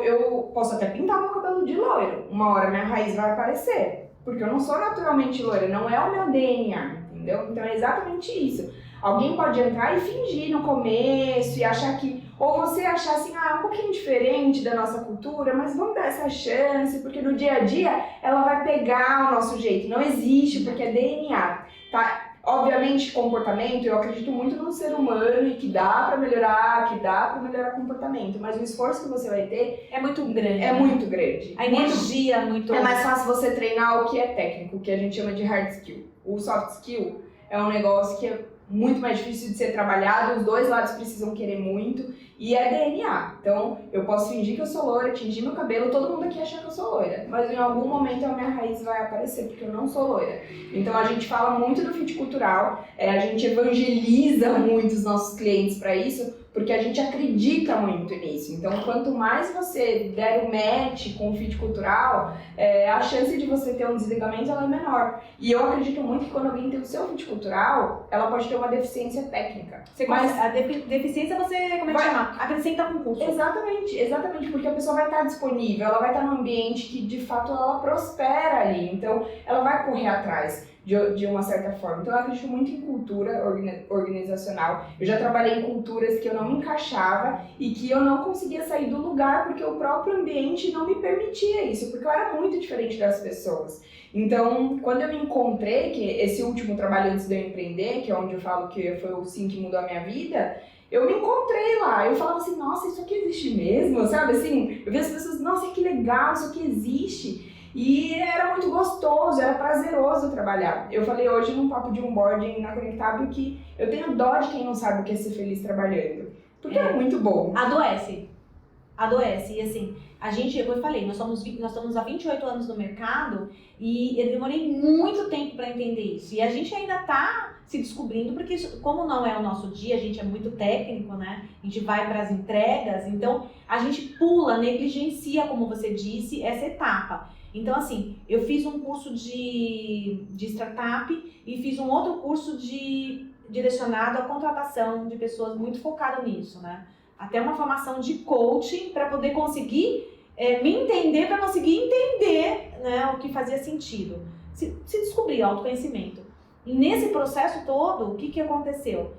eu posso até pintar meu cabelo de loiro. Uma hora minha raiz vai aparecer. Porque eu não sou naturalmente loira, não é o meu DNA, entendeu? Então é exatamente isso. Alguém pode entrar e fingir no começo e achar que... Ou você achar assim, é um pouquinho diferente da nossa cultura, mas vamos dar essa chance, porque no dia a dia ela vai pegar o nosso jeito. Não existe, porque é DNA, tá? Obviamente, comportamento, eu acredito muito no ser humano e que dá pra melhorar, o comportamento, mas o esforço que você vai ter é muito grande. É muito grande. A energia é muito... É mais fácil você treinar o que é técnico, o que a gente chama de hard skill. O soft skill é um negócio que é muito mais difícil de ser trabalhado, os dois lados precisam querer muito, e é DNA. Então, eu posso fingir que eu sou loira, tingir meu cabelo, todo mundo aqui acha que eu sou loira, mas em algum momento a minha raiz vai aparecer, porque eu não sou loira. Então, a gente fala muito do fit cultural, a gente evangeliza muito os nossos clientes para isso, porque a gente acredita muito nisso. Então, quanto mais você der o match com o fit cultural, a chance de você ter um desligamento ela é menor. E eu acredito muito que quando alguém tem o seu fit cultural, ela pode ter uma deficiência técnica. Mas a deficiência você, como é que chama? Acrescenta com curso. Exatamente, porque a pessoa vai estar disponível, ela vai estar num ambiente que de fato ela prospera ali. Então, ela vai correr atrás de uma certa forma. Então eu acredito muito em cultura organizacional. Eu já trabalhei em culturas que eu não me encaixava e que eu não conseguia sair do lugar porque o próprio ambiente não me permitia isso, porque eu era muito diferente das pessoas. Então, quando eu me encontrei, que esse último trabalho antes de eu empreender, que é onde eu falo que foi o sim que mudou a minha vida, eu me encontrei lá. Eu falava assim, nossa, isso aqui existe mesmo, sabe? Assim, eu vi as pessoas, nossa, que legal, isso aqui existe. E era muito gostoso, era prazeroso trabalhar. Eu falei hoje num papo de onboarding na Conectável que eu tenho dó de quem não sabe o que é ser feliz trabalhando. Porque é muito bom. Adoece. E assim, a gente, como eu falei, nós estamos há 28 anos no mercado e eu demorei muito tempo para entender isso. E a gente ainda está se descobrindo, porque isso, como não é o nosso dia, a gente é muito técnico, né? A gente vai para as entregas, então a gente pula, negligencia, como você disse, essa etapa. Então, assim, eu fiz um curso de startup e fiz um outro curso direcionado à contratação de pessoas muito focado nisso, né? Até uma formação de coaching para poder conseguir me entender, para conseguir entender, né, o que fazia sentido. Se descobrir autoconhecimento. E nesse processo todo, o que aconteceu?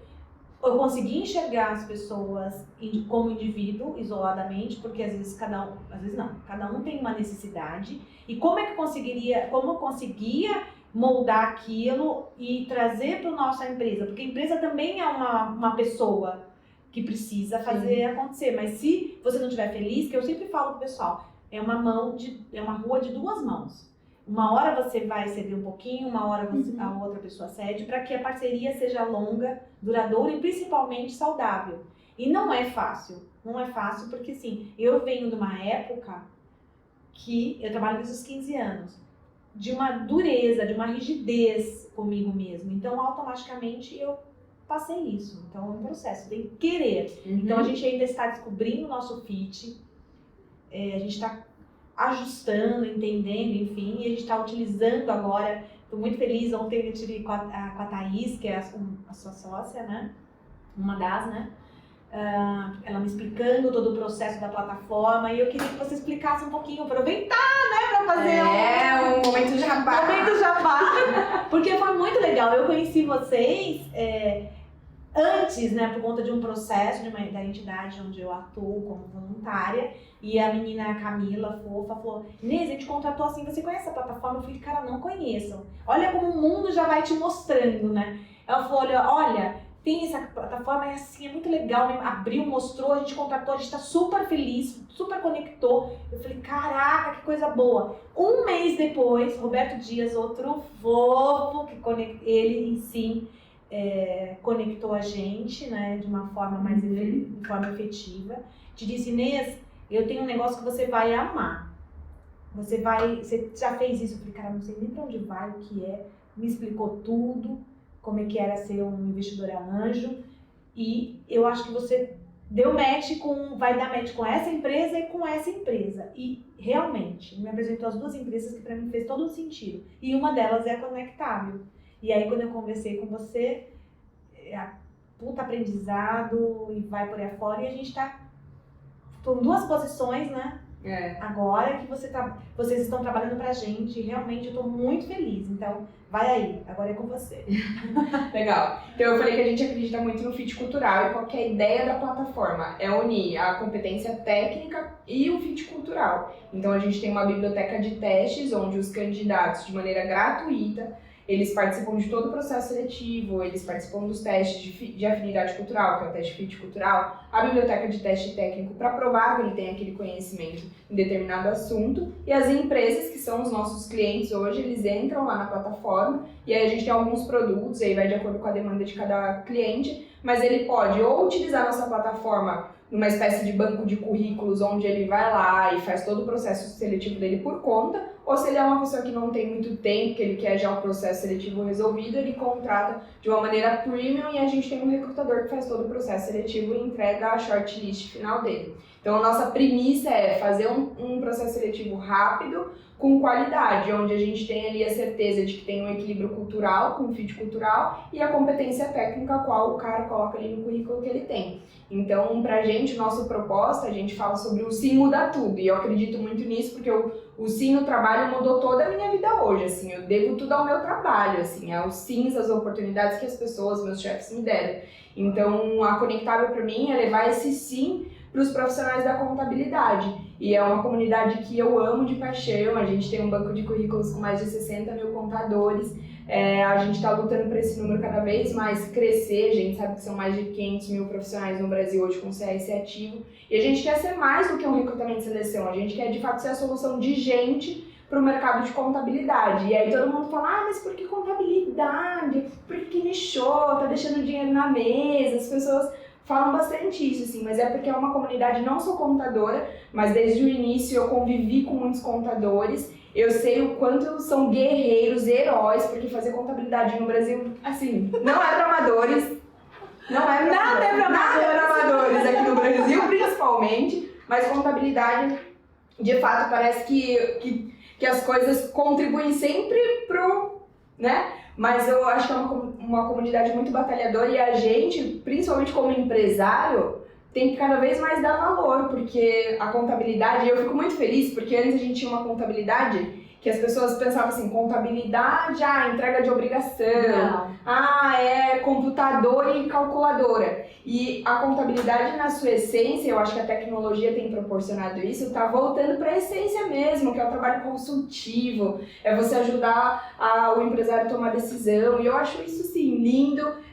Eu consegui enxergar as pessoas como indivíduo, isoladamente, porque às vezes cada um tem uma necessidade. E como eu conseguia moldar aquilo e trazer para a nossa empresa? Porque a empresa também é uma pessoa que precisa fazer acontecer. Mas se você não estiver feliz, que eu sempre falo pro pessoal, é uma rua de duas mãos. Uma hora você vai ceder um pouquinho, uma hora a outra pessoa cede, para que a parceria seja longa, duradoura e principalmente saudável. E não é fácil porque assim, eu venho de uma época que eu trabalho desde os 15 anos, de uma dureza, de uma rigidez comigo mesmo. Então, automaticamente, eu passei isso. Então, é um processo, tem que querer. Então, a gente ainda está descobrindo o nosso fit, a gente está ajustando, entendendo, enfim, e a gente está utilizando agora, Tô muito feliz. Ontem eu tive com a Thaís, que é a sua sócia, né? Uma das, né? Ela me explicando todo o processo da plataforma e eu queria que você explicasse um pouquinho, aproveitar, né, pra fazer um momento jabá. Momento jabá, porque foi muito legal. Eu conheci vocês antes, né, por conta de um processo da entidade onde eu atuo como voluntária, e a menina Camila, fofa, falou: Inês, a gente contratou assim, você conhece a plataforma? Eu falei: cara, não conheço. Olha como o mundo já vai te mostrando, né? Ela falou: olha, tem essa plataforma, é assim, é muito legal, né? Abriu, mostrou, a gente contratou, a gente tá super feliz, super conectou. Eu falei: caraca, que coisa boa. Um mês depois, Roberto Dias, outro fofo, ele em si conectou a gente, né, de uma forma mais de forma efetiva. Te disse: Inês, eu tenho um negócio que você vai amar. Você já fez isso? Eu falei: cara, não sei nem pra onde vai, o que é. Me explicou tudo, como é que era ser um investidor anjo, e eu acho que você vai dar match com essa empresa e com essa empresa. E realmente, me apresentou as duas empresas que pra mim fez todo sentido. E uma delas é a Conectável. E aí quando eu conversei com você, puta aprendizado e vai por aí afora, e a gente tá com duas posições, né? Agora que vocês estão trabalhando pra gente, realmente eu tô muito feliz. Então, vai aí, agora é com você. Legal. Então eu falei que a gente acredita muito no fit cultural, e qual que é a ideia da plataforma? É unir a competência técnica e o fit cultural. Então a gente tem uma biblioteca de testes, onde os candidatos, de maneira gratuita, eles participam de todo o processo seletivo, eles participam dos testes de afinidade cultural, que é o teste fit cultural, a biblioteca de teste técnico para provar que ele tem aquele conhecimento em determinado assunto, e as empresas, que são os nossos clientes hoje, eles entram lá na plataforma, e aí a gente tem alguns produtos, aí vai de acordo com a demanda de cada cliente, mas ele pode ou utilizar a nossa plataforma numa espécie de banco de currículos, onde ele vai lá e faz todo o processo seletivo dele por conta, ou se ele é uma pessoa que não tem muito tempo, que ele quer já o processo seletivo resolvido, ele contrata de uma maneira premium, e a gente tem um recrutador que faz todo o processo seletivo e entrega a shortlist final dele. Então a nossa premissa é fazer um processo seletivo rápido, com qualidade, onde a gente tem ali a certeza de que tem um equilíbrio cultural, com fit cultural, e a competência técnica, a qual o cara coloca ali no currículo que ele tem. Então, pra gente, nosso propósito, a gente fala sobre o sim muda tudo, e eu acredito muito nisso, porque o sim no trabalho mudou toda a minha vida hoje, assim, eu devo tudo ao meu trabalho, assim, aos sims, às oportunidades que as pessoas, meus chefes me deram. Então, a Conectável pra mim é levar esse sim para os profissionais da contabilidade, e é uma comunidade que eu amo de paixão. A gente tem um banco de currículos com mais de 60 mil contadores, a gente está lutando para esse número cada vez mais crescer. A gente sabe que são mais de 500 mil profissionais no Brasil hoje com CS ativo, e a gente quer ser mais do que um recrutamento e seleção, a gente quer de fato ser a solução de gente para o mercado de contabilidade. E aí todo mundo fala: mas por que contabilidade? Por que nichou? Tá deixando dinheiro na mesa? As pessoas falam bastante isso, assim, mas é porque é uma comunidade, não sou contadora, mas desde o início eu convivi com muitos contadores, eu sei o quanto são guerreiros, heróis, porque fazer contabilidade no Brasil, assim, não é para amadores, nada é para amadores aqui no Brasil, principalmente, mas contabilidade, de fato, parece que as coisas contribuem sempre pro, né? Mas eu acho que é uma comunidade muito batalhadora, e a gente, principalmente como empresário, tem que cada vez mais dar valor, porque a contabilidade, eu fico muito feliz, porque antes a gente tinha uma contabilidade que as pessoas pensavam assim: contabilidade, entrega de obrigação, é computador e calculadora. E a contabilidade, na sua essência, eu acho que a tecnologia tem proporcionado isso, tá voltando para a essência mesmo, que é o trabalho consultivo, é você ajudar o empresário a tomar decisão, e eu acho isso, sim, lindo.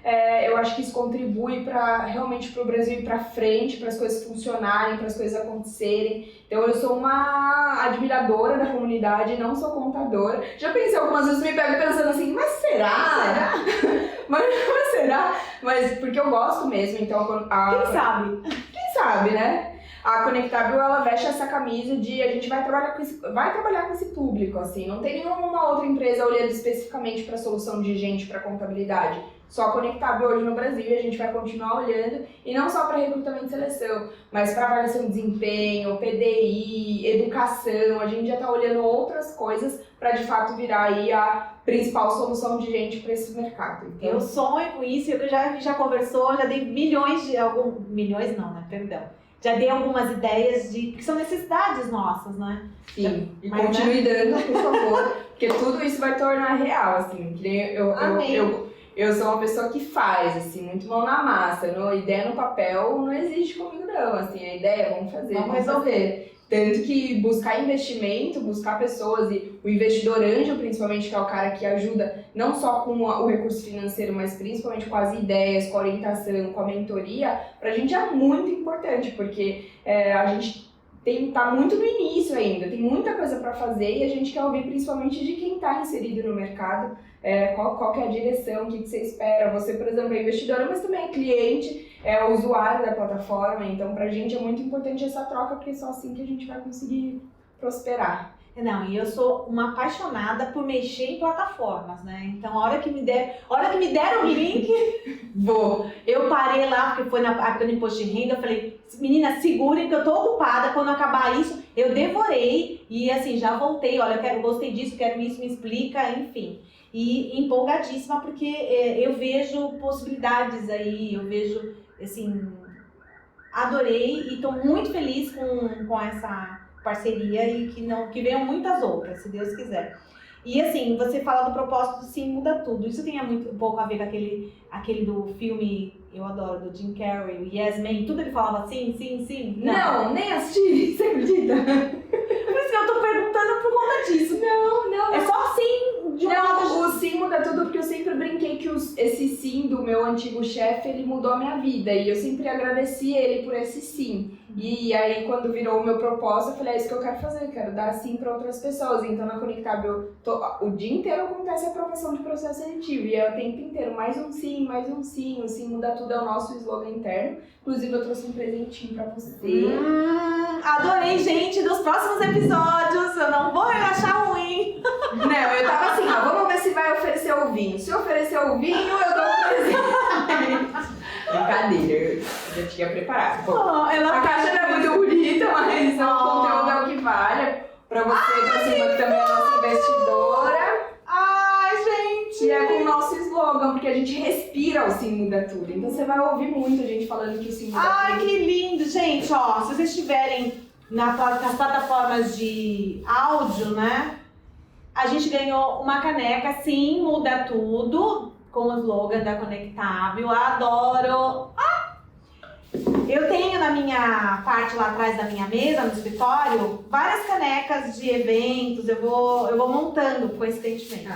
Eu acho que isso contribui realmente para o Brasil ir para frente, para as coisas funcionarem, para as coisas acontecerem. Então eu sou uma admiradora da comunidade, não sou contadora. Já pensei algumas vezes, me pego pensando assim: mas será? mas será? Mas porque eu gosto mesmo, então... Quem sabe? Quem sabe, né? A Conectável, ela veste essa camisa de a gente vai trabalhar com esse público, assim. Não tem nenhuma outra empresa olhando especificamente para a solução de gente para contabilidade. Só a Conectável hoje no Brasil, e a gente vai continuar olhando, e não só para recrutamento e seleção, mas para avaliação de desempenho, PDI, educação. A gente já está olhando outras coisas para de fato virar aí principal solução de gente para esse mercado. Então, Eu sonho com isso, eu já conversou, já dei milhões não, né? Perdão. Já dei algumas ideias que são necessidades nossas, né? sim, e Mas, continue dando, por favor, porque tudo isso vai tornar real, assim, que nem eu sou uma pessoa que faz, assim, muito mão na massa, ideia no papel não existe comigo não, assim, a ideia, vamos fazer, vamos resolver. Tanto que buscar investimento, buscar pessoas e o investidor anjo, principalmente, que é o cara que ajuda não só com o recurso financeiro, mas principalmente com as ideias, com a orientação, com a mentoria, pra gente é muito importante, porque a gente tá muito no início ainda, tem muita coisa para fazer e a gente quer ouvir principalmente de quem está inserido no mercado, qual que é a direção, o que você espera. Você, por exemplo, é investidora, mas também é cliente, é usuário da plataforma, então pra gente é muito importante essa troca, porque é só assim que a gente vai conseguir prosperar. Não, e eu sou uma apaixonada por mexer em plataformas, né? Então, a hora que me deram o link, vou. Eu parei lá, porque foi na época do imposto de renda, eu falei, menina, segurem que eu tô ocupada, quando acabar isso, eu devorei e assim, já voltei, olha, gostei disso, quero isso, me explica, enfim. E empolgadíssima, porque eu vejo possibilidades aí, eu vejo, assim, adorei e tô muito feliz com essa parceria e que venham muitas outras, se Deus quiser. E assim, você fala do propósito do Sim Muda Tudo. Isso tem um pouco a ver com aquele do filme, eu adoro, do Jim Carrey, o Yes Man. Tudo ele falava sim, sim, sim. Não, nem assisti, você acredita? Por isso que eu tô perguntando por conta disso. Não. É só sim de um lado. O Sim Muda Tudo, porque eu sempre brinquei que esse sim do meu antigo chefe, ele mudou a minha vida. E eu sempre agradeci ele por esse sim. E aí, quando virou o meu propósito, eu falei, é isso que eu quero fazer, eu quero dar sim para outras pessoas. Então, na Conectável, o dia inteiro acontece a aprovação de processo seletivo. E é o tempo inteiro, mais um sim, o Sim Muda Tudo é o nosso slogan interno. Inclusive, eu trouxe um presentinho para você. Adorei, gente, dos próximos episódios, eu não vou relaxar ruim. Não, eu tava assim, vamos ver se vai oferecer o vinho. Se oferecer o vinho, eu dou um presente. Brincadeira, eu já tinha preparado. A caixa não é muito bonita, mas o conteúdo é o que vale. Pra você, pra cima, que também é nossa investidora. Ai, gente! E é com o nosso slogan, porque a gente respira o Sim Muda Tudo. Então você vai ouvir muito a gente falando que o Sim Muda Tudo. Ai, que lindo! Gente, ó, se vocês estiverem nas plataformas de áudio, né? A gente ganhou uma caneca, Sim Muda Tudo, com o slogan da Conectável. Adoro! Eu tenho na minha parte lá atrás da minha mesa, no escritório, várias canecas de eventos. Eu vou montando, coincidentemente.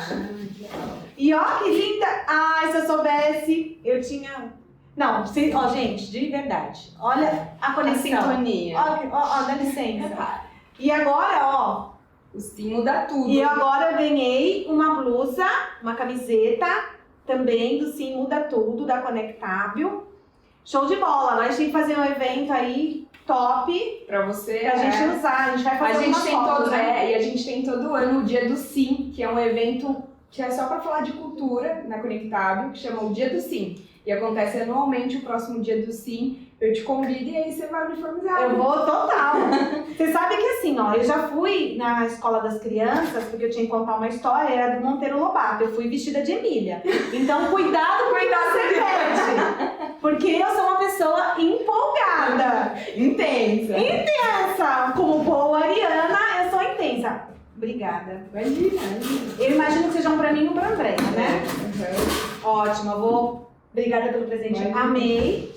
E ó, que linda! Ai, se eu soubesse, eu tinha... Não, ó, gente, de verdade. Olha a conexão. A sintonia. Ó, dá licença. E agora, ó... O Sim Muda Tudo. E agora eu ganhei uma blusa, uma camiseta, também do Sim Muda Tudo, da Conectável. Show de bola! Agora a gente tem que fazer um evento aí top pra você. Pra gente usar. A gente vai fazer uma foto, né? E a gente tem todo ano o Dia do Sim, que é um evento que é só pra falar de cultura na Conectável, que chama o Dia do Sim. E acontece anualmente o próximo Dia do Sim. Eu te convido e aí você vai uniformizar. Eu vou total. Você sabe que assim, ó, eu já fui na escola das crianças, porque eu tinha que contar uma história, era do Monteiro Lobato. Eu fui vestida de Emília. Então, cuidado com o que você pede. Porque eu sou uma pessoa empolgada. Intensa. Como boa ariana, eu sou intensa. Obrigada. Imagina. Eu imagino que sejam pra mim e pra Andréia, né? Uhum. Ótimo, eu vou... Obrigada pelo presente. Amei.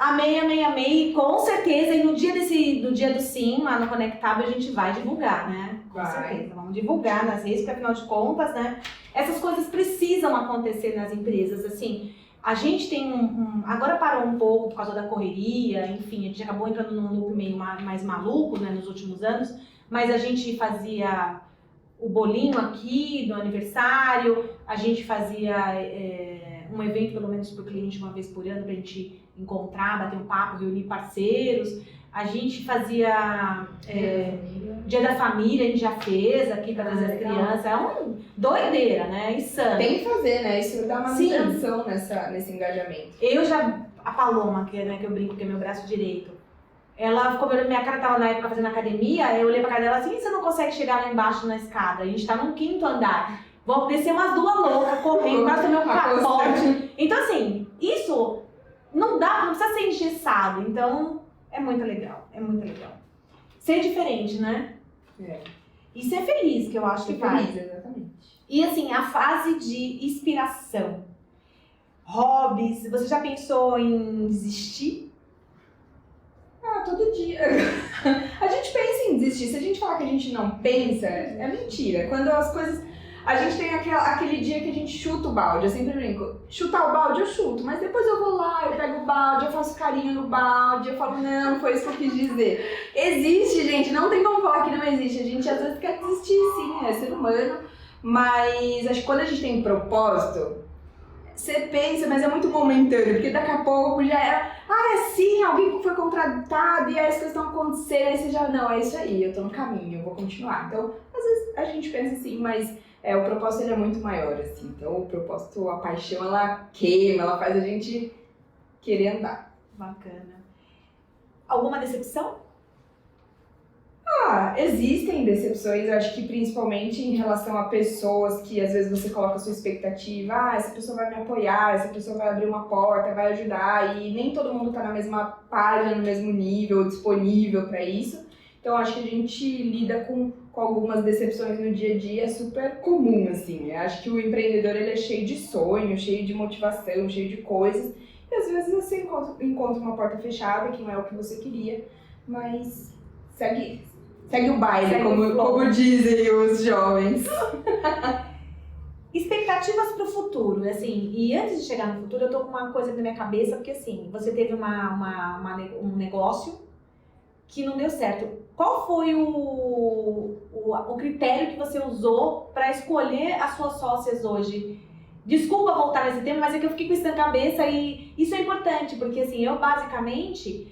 E com certeza, e no dia do Sim, lá no Conectável, a gente vai divulgar, né? Com certeza, vamos divulgar nas redes, porque afinal de contas, né? Essas coisas precisam acontecer nas empresas, assim. A gente tem agora parou um pouco por causa da correria, enfim, a gente acabou entrando num loop meio mais maluco, né, nos últimos anos, mas a gente fazia o bolinho aqui do aniversário, a gente fazia um evento pelo menos pro cliente uma vez por ano pra gente encontrar, bater um papo, reunir parceiros. A gente fazia Dia da Família, a gente já fez aqui para trazer as crianças. É uma doideira, né? Insano. Tem que fazer, né? Isso dá uma manutenção nesse engajamento. A Paloma, que eu brinco, que é meu braço direito, ela ficou olhando minha cara, tava na época fazendo academia, eu olhei pra cara dela assim, você não consegue chegar lá embaixo na escada? A gente tá no 5º andar. vou descer umas duas loucas correndo, quase tomei um capote. Então, assim, isso não precisa ser engessado. Então, é muito legal, é muito legal. Ser diferente, né? E ser feliz, que eu acho que faz. Feliz, exatamente. E assim, a fase de inspiração. Hobbies, você já pensou em desistir? Todo dia. A gente pensa em desistir. Se a gente falar que a gente não pensa, é mentira. Quando as coisas... A gente tem aquele dia que a gente chuta o balde. Eu sempre brinco. Chutar o balde eu chuto, mas depois eu vou lá, eu pego o balde, eu faço carinho no balde, eu falo, não foi isso que eu quis dizer. Existe, gente. Não tem como falar que não existe. A gente às vezes quer desistir, sim. É ser humano. Mas acho que quando a gente tem propósito... Você pensa, mas é muito momentâneo, porque daqui a pouco já era, sim, alguém foi contratado e aí as coisas estão acontecendo, aí você já, não, é isso aí, eu tô no caminho, eu vou continuar. Então, às vezes a gente pensa assim, mas o propósito ele é muito maior, assim. Então, o propósito, a paixão, ela queima, ela faz a gente querer andar. Bacana. Alguma decepção? Existem decepções, eu acho que principalmente em relação a pessoas que às vezes você coloca a sua expectativa, essa pessoa vai me apoiar, essa pessoa vai abrir uma porta, vai ajudar, e nem todo mundo tá na mesma página, no mesmo nível, disponível para isso. Então acho que a gente lida com algumas decepções no dia a dia, é super comum, assim. Eu acho que o empreendedor ele é cheio de sonhos, cheio de motivação, cheio de coisas, e às vezes você encontra uma porta fechada que não é o que você queria, mas segue o baile, como dizem os jovens. Expectativas pro futuro, assim, e antes de chegar no futuro, eu tô com uma coisa na minha cabeça, porque assim, você teve um negócio que não deu certo. Qual foi o critério que você usou para escolher as suas sócias hoje? Desculpa voltar nesse tema, mas é que eu fiquei com isso na cabeça e isso é importante, porque assim, eu basicamente,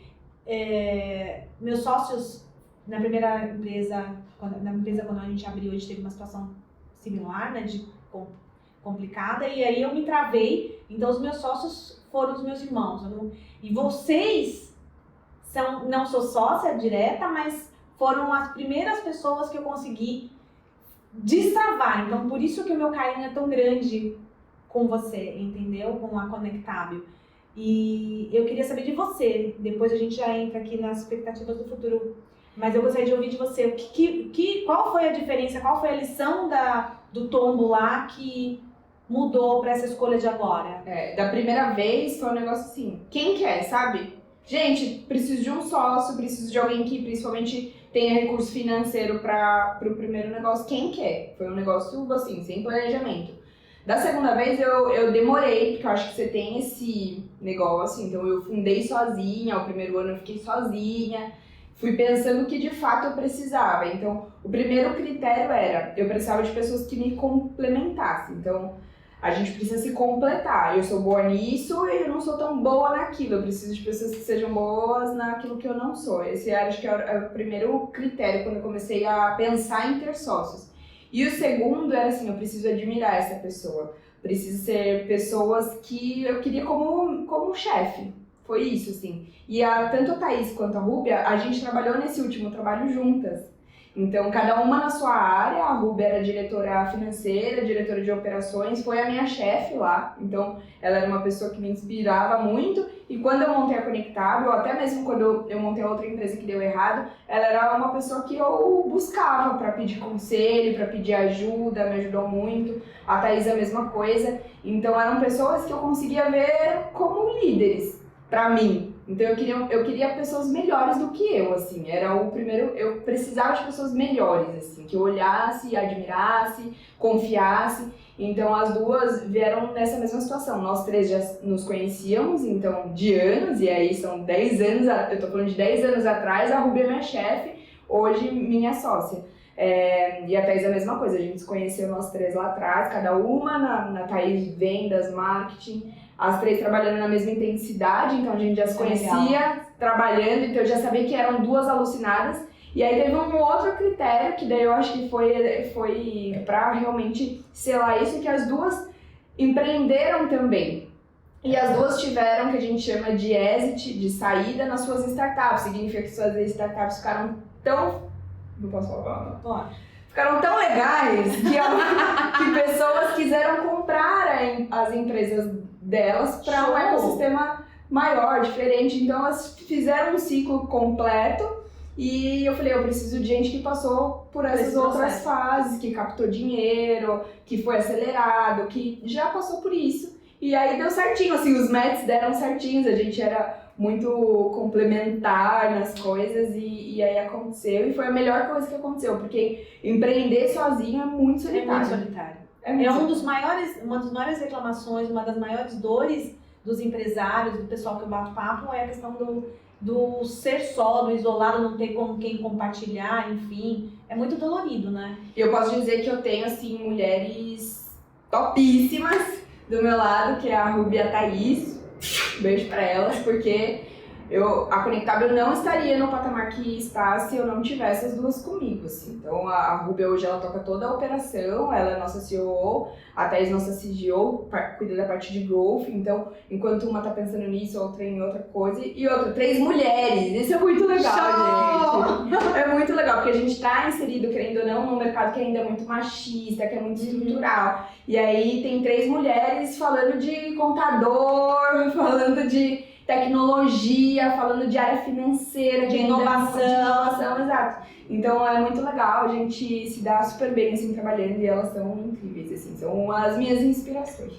meus sócios... Na primeira empresa, quando a gente abriu, a gente teve uma situação similar, né, complicada, e aí eu me travei, então os meus sócios foram os meus irmãos. E vocês não sou sócia direta, mas foram as primeiras pessoas que eu consegui destravar. Então, por isso que o meu carinho é tão grande com você, entendeu? Com a Conectábil. E eu queria saber de você, depois a gente já entra aqui nas expectativas do futuro. Mas eu gostaria de ouvir de você, qual foi a diferença, qual foi a lição do tombo lá que mudou pra essa escolha de agora? Da primeira vez foi um negócio assim, quem quer, sabe? Gente, preciso de um sócio, preciso de alguém que principalmente tenha recurso financeiro pro primeiro negócio, quem quer? Foi um negócio assim, sem planejamento. Da segunda vez eu demorei, porque eu acho que você tem esse negócio, então eu fundei sozinha, o primeiro ano eu fiquei sozinha, fui pensando o que de fato eu precisava. Então, o primeiro critério era, eu precisava de pessoas que me complementassem. Então, a gente precisa se completar. Eu sou boa nisso e eu não sou tão boa naquilo. Eu preciso de pessoas que sejam boas naquilo que eu não sou. Esse acho que é o primeiro critério quando eu comecei a pensar em ter sócios. E o segundo era assim, eu preciso admirar essa pessoa. Preciso ser pessoas que eu queria como chefe. Foi isso, assim. E tanto a Thaís quanto a Rúbia, a gente trabalhou nesse último trabalho juntas. Então, cada uma na sua área, a Rúbia era diretora financeira, diretora de operações, foi a minha chefe lá. Então, ela era uma pessoa que me inspirava muito. E quando eu montei a Conectábil, ou até mesmo quando eu montei a outra empresa que deu errado, ela era uma pessoa que eu buscava para pedir conselho, para pedir ajuda, me ajudou muito. A Thaís a mesma coisa. Então, eram pessoas que eu conseguia ver como líderes para mim. Então eu queria pessoas melhores do que eu, assim, era o primeiro, eu precisava de pessoas melhores, assim, que eu olhasse, admirasse, confiasse. Então as duas vieram nessa mesma situação, nós três já nos conhecíamos, então, de anos, e aí são 10 anos, eu tô falando de 10 anos atrás, a Rúbia é minha chefe, hoje minha sócia. E a Thaís é a mesma coisa, a gente se conheceu nós três lá atrás, cada uma na Thaís vendas, marketing, as três trabalhando na mesma intensidade, então a gente já se conhecia trabalhando, então eu já sabia que eram duas alucinadas. E aí teve um outro critério, que daí eu acho que foi pra realmente selar isso, que as duas empreenderam também. E as duas tiveram, que a gente chama de exit, de saída nas suas startups. Significa que suas startups ficaram tão... Não posso falar? Pode. ficaram tão legais que pessoas quiseram comprar as empresas delas para um ecossistema maior, diferente. Então elas fizeram um ciclo completo e eu falei, eu preciso de gente que passou por essas outras fases, que captou dinheiro, que foi acelerado, que já passou por isso. E aí deu certinho, assim, os matches deram certinhos, a gente era muito complementar nas coisas e aí aconteceu. E foi a melhor coisa que aconteceu, porque empreender sozinho é muito solitário. É muito solitário. Uma das maiores reclamações, uma das maiores dores dos empresários, do pessoal que eu bato papo, é a questão do ser só, do isolado, não ter com quem compartilhar, enfim. É muito dolorido, né? Eu posso dizer que eu tenho, assim, mulheres topíssimas do meu lado, que é a Ruby e a Thaís. Beijo pra elas, porque a Conectável não estaria no patamar que está se eu não tivesse as duas comigo, assim. Então a Ruby hoje ela toca toda a operação, ela é nossa CEO, a Thaís nossa CGO, cuida da parte de growth. Então, enquanto uma tá pensando nisso, outra em outra coisa, e outra, 3 mulheres. Isso é muito legal, gente. É muito legal, porque a gente tá inserido, querendo ou não, num mercado que ainda é muito machista, que é muito estrutural. E aí tem 3 mulheres falando de contador, falando de tecnologia, falando de área financeira, de inovação, exato. Então é muito legal, a gente se dá super bem assim trabalhando e elas são incríveis, assim, são as minhas inspirações.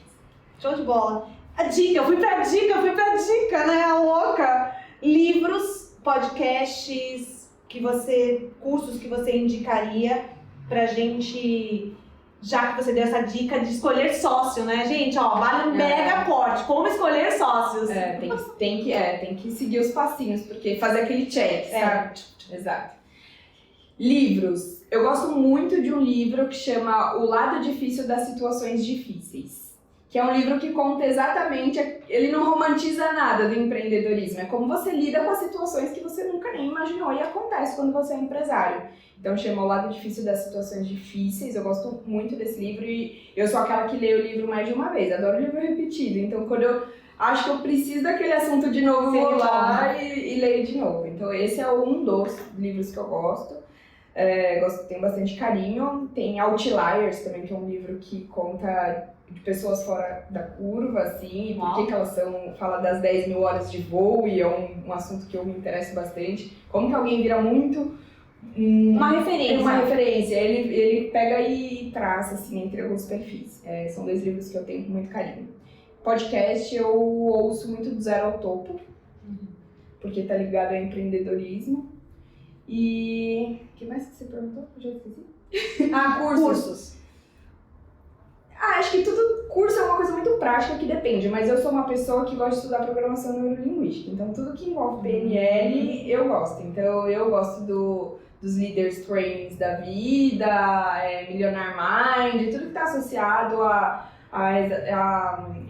Show de bola. A dica, eu fui pra dica, né, a louca. Livros, podcasts, cursos que você indicaria pra gente, já que você deu essa dica de escolher sócio, né, gente? Ó, vale um mega corte. Como escolher sócios? Tem que seguir os passinhos, porque fazer aquele check, sabe? Exato. Livros. Eu gosto muito de um livro que chama O Lado Difícil das Situações Difíceis. Que é um livro que conta exatamente, ele não romantiza nada do empreendedorismo. É como você lida com as situações que você nunca nem imaginou e acontece quando você é empresário. Então chama O Lado Difícil das Situações Difíceis. Eu gosto muito desse livro e eu sou aquela que lê o livro mais de uma vez. Adoro livro repetido. Então quando eu acho que eu preciso daquele assunto de novo, vou lá e leio de novo. Então esse é um dos livros que eu gosto. Tenho bastante carinho. Tem Outliers também, que é um livro que conta de pessoas fora da curva, assim, por que elas fala das 10 mil horas de voo, e é um assunto que eu me interesso bastante. Como que alguém vira muito uma referência. Ele pega e traça, assim, entre alguns perfis. São 2 livros que eu tenho com muito carinho. Podcast eu ouço muito do Zero ao Topo, porque tá ligado ao empreendedorismo. E o que mais que você perguntou? Eu já esqueci. Cursos. Acho que curso é uma coisa muito prática que depende, mas eu sou uma pessoa que gosta de estudar programação neurolinguística, então tudo que envolve PNL eu gosto. Então eu gosto dos Leaders Trainings da vida, Millionaire Mind, tudo que está associado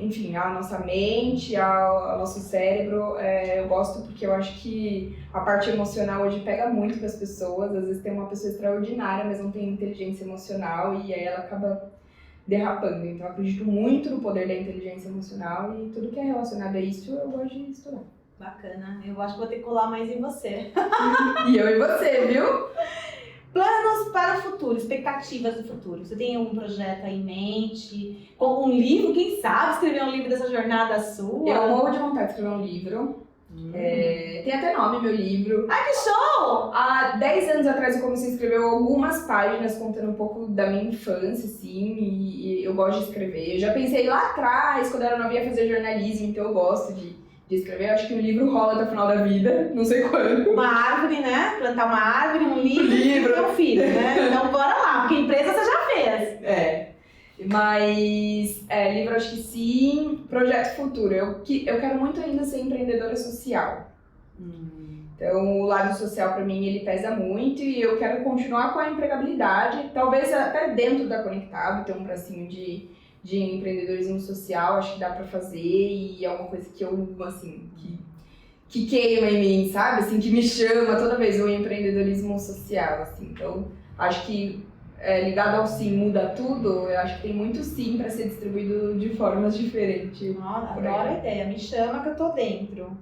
enfim, a nossa mente, ao nosso cérebro. Eu gosto porque eu acho que a parte emocional hoje pega muito para as pessoas. Às vezes tem uma pessoa extraordinária, mas não tem inteligência emocional e aí ela acaba derrapando. Então eu acredito muito no poder da inteligência emocional e tudo que é relacionado a isso eu gosto de estudar. Bacana, eu acho que vou ter que colar mais em você. E eu e você, viu? Planos para o futuro, expectativas do futuro. Você tem algum projeto aí em mente? Com um livro, quem sabe escrever um livro dessa jornada sua? Eu morro de vontade de escrever um livro. Tem até nome meu livro. Ai, que show! Há 10 anos atrás eu comecei a escrever algumas páginas contando um pouco da minha infância, assim, e eu gosto de escrever. Eu já pensei lá atrás, quando eu era novinha, fazer jornalismo, então eu gosto de escrever. Eu acho que o livro rola até o final da vida, não sei quando. Uma árvore, né? Plantar uma árvore, um livro e um filho, né? Então bora lá, porque empresa você já fez. Mas livro acho que sim. Projeto futuro. Eu quero muito ainda ser empreendedora social. Então o lado social pra mim ele pesa muito e eu quero continuar com a empregabilidade. Talvez até dentro da Conectável ter um bracinho de empreendedorismo social, acho que dá pra fazer e é uma coisa que eu, assim, que queima em mim, sabe? Assim, que me chama toda vez o empreendedorismo social, assim. Então, acho que ligado ao sim muda tudo, eu acho que tem muito sim pra ser distribuído de formas diferentes. Nossa, adoro a ideia, me chama que eu tô dentro.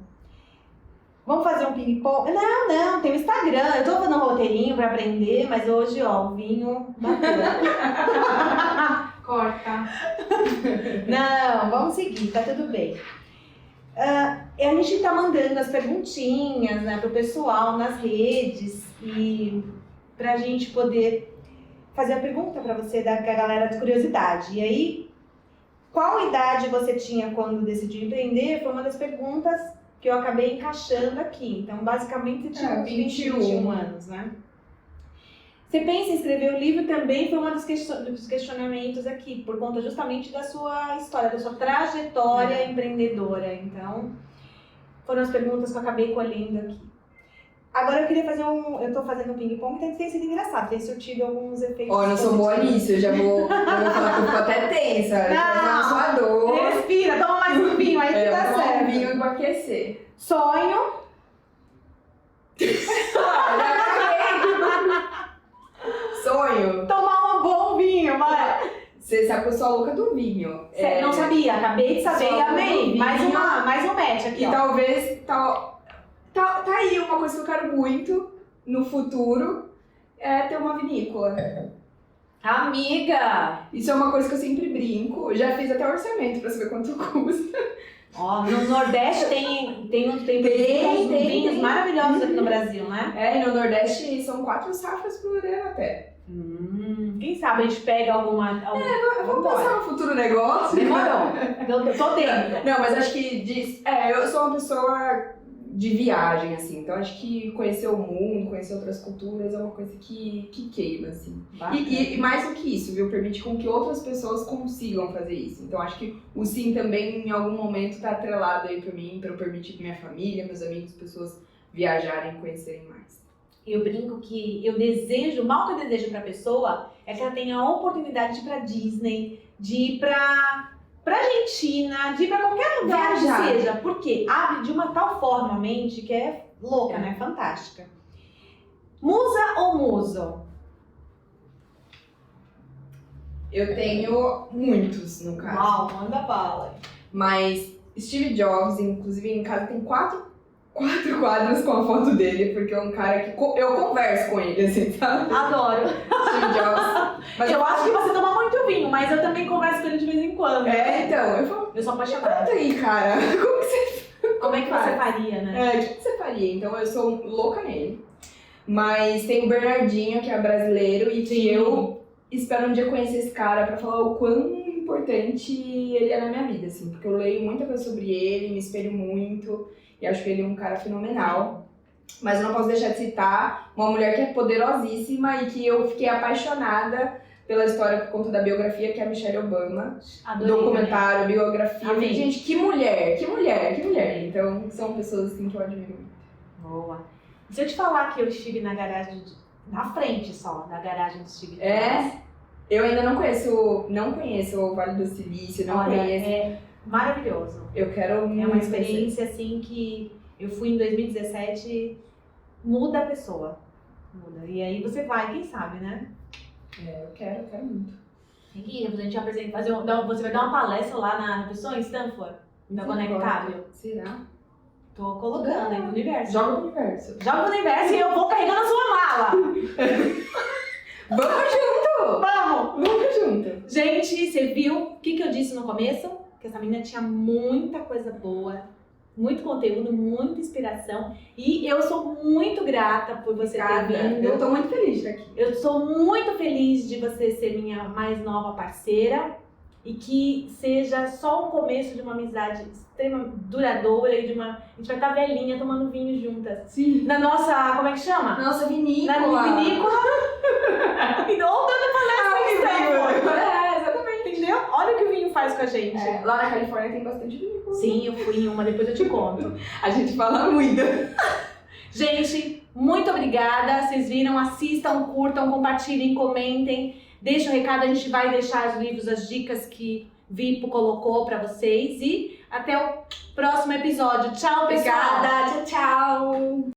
Vamos fazer um ping-pong? Não, tem o Instagram. Eu tô fazendo um roteirinho pra aprender, mas hoje, ó, o vinho bateu. Corta. Não, vamos seguir, tá tudo bem. A gente tá mandando as perguntinhas, né, pro pessoal nas redes e pra gente poder fazer a pergunta pra você da galera de curiosidade. E aí, qual idade você tinha quando decidiu empreender? Foi uma das perguntas que eu acabei encaixando aqui. Então, basicamente, você tinha 21 anos, né? Você pensa em escrever o livro também foi um dos questionamentos aqui, por conta justamente da sua história, da sua trajetória empreendedora. Então, foram as perguntas que eu acabei colhendo aqui. Agora eu queria fazer eu tô fazendo um ping-pong que tem sido engraçado, tem surtido alguns efeitos. Ó, eu não sou boa nisso, eu vou falar que eu fico até tensa. Não, suador. Respira, toma mais um vinho, aí que dá certo. Um vinho pra aquecer. Sonho. Sonho. Tomar um bom vinho, vai. Você sabe que eu sou a louca do vinho. Não sabia, acabei de saber e amei. Mais um match aqui, e ó. talvez, tá aí uma coisa que eu quero muito no futuro, é ter uma vinícola. Amiga! Isso é uma coisa que eu sempre brinco. Eu já fiz até orçamento pra saber quanto custa. Ó, no Nordeste tem vinhos maravilhosos aqui no Brasil, né? E no Nordeste são 4 safras por ano até. Quem sabe a gente pega alguma... Vamos pensar no futuro negócio. Demorou. Eu tô dentro. Não, mas acho que eu sou uma pessoa de viagem, assim. Então acho que conhecer o mundo, conhecer outras culturas é uma coisa que queima, assim. E mais do que isso, viu? Permite com que outras pessoas consigam fazer isso. Então acho que o sim também em algum momento tá atrelado aí pra mim, pra eu permitir que minha família, meus amigos, pessoas viajarem e conhecerem mais. Eu brinco que eu desejo, o mal que eu desejo pra pessoa é que ela tenha a oportunidade de ir pra Disney, de ir pra Argentina, de ir pra qualquer lugar que seja. Porque abre de uma tal forma a mente que é louca, né? Fantástica. Musa ou muso? Eu tenho muitos, no caso. Uau, manda bala. Mas Steve Jobs, inclusive em casa tem 4 quadros com a foto dele, porque é um cara que eu converso com ele, assim, sabe? Adoro. Steve Jobs. Mas eu acho que você toma muito vinho, mas eu também converso com ele de vez em quando. Então, eu sou apaixonada. Conta aí, cara. Como é que você faria, né? O que você faria? Então, eu sou louca nele. Mas tem o Bernardinho, que é brasileiro, e que eu espero um dia conhecer esse cara pra falar o quão importante ele é na minha vida, assim. Porque eu leio muita coisa sobre ele, me espelho muito. E acho que ele é um cara fenomenal. Mas eu não posso deixar de citar uma mulher que é poderosíssima e que eu fiquei apaixonada pela história por conta da biografia, que é a Michelle Obama. Adorei, Documentário, também. Biografia. Amei. Gente, que mulher. Então, são pessoas assim que eu admiro muito. Boa. Se eu te falar que eu estive na garagem, na frente só, da garagem do Steve Jobs. Eu ainda não conheço o Vale do Silício, conheço. É maravilhoso. Eu quero muito. É uma experiência assim que eu fui em 2017, muda a pessoa. Muda. E aí você vai, quem sabe, né? Eu quero muito. Tem que ir, a gente apresenta, você vai dar uma palestra lá na pessoa em Stanford, da Conectável. Será? Tô colocando aí no universo. Joga no universo. Joga no universo e eu vou carregando a sua mala. Vamos junto! Vamos junto! Gente, você viu o que eu disse no começo? Que essa menina tinha muita coisa boa, muito conteúdo, muita inspiração. E eu sou muito grata por você ter vindo. Eu tô muito feliz de estar aqui. Eu sou muito feliz de você ser minha mais nova parceira. E que seja só o começo de uma amizade extremamente duradoura e a gente vai estar velhinha tomando vinho juntas. Sim. Na nossa, como é que chama? Nossa vinícola. Na vinícola. Ou dando palestra em Stanford. Exatamente. Entendeu? Olha o que o vinho faz com a gente. Lá na Califórnia tem bastante vinícola. Sim, eu fui em uma, depois eu te conto. A gente fala muito. Gente, muito obrigada. Vocês viram, assistam, curtam, compartilhem, comentem. Deixa o recado, a gente vai deixar os livros, as dicas que Vipo colocou pra vocês. E até o próximo episódio. Tchau, pessoal! Obrigada!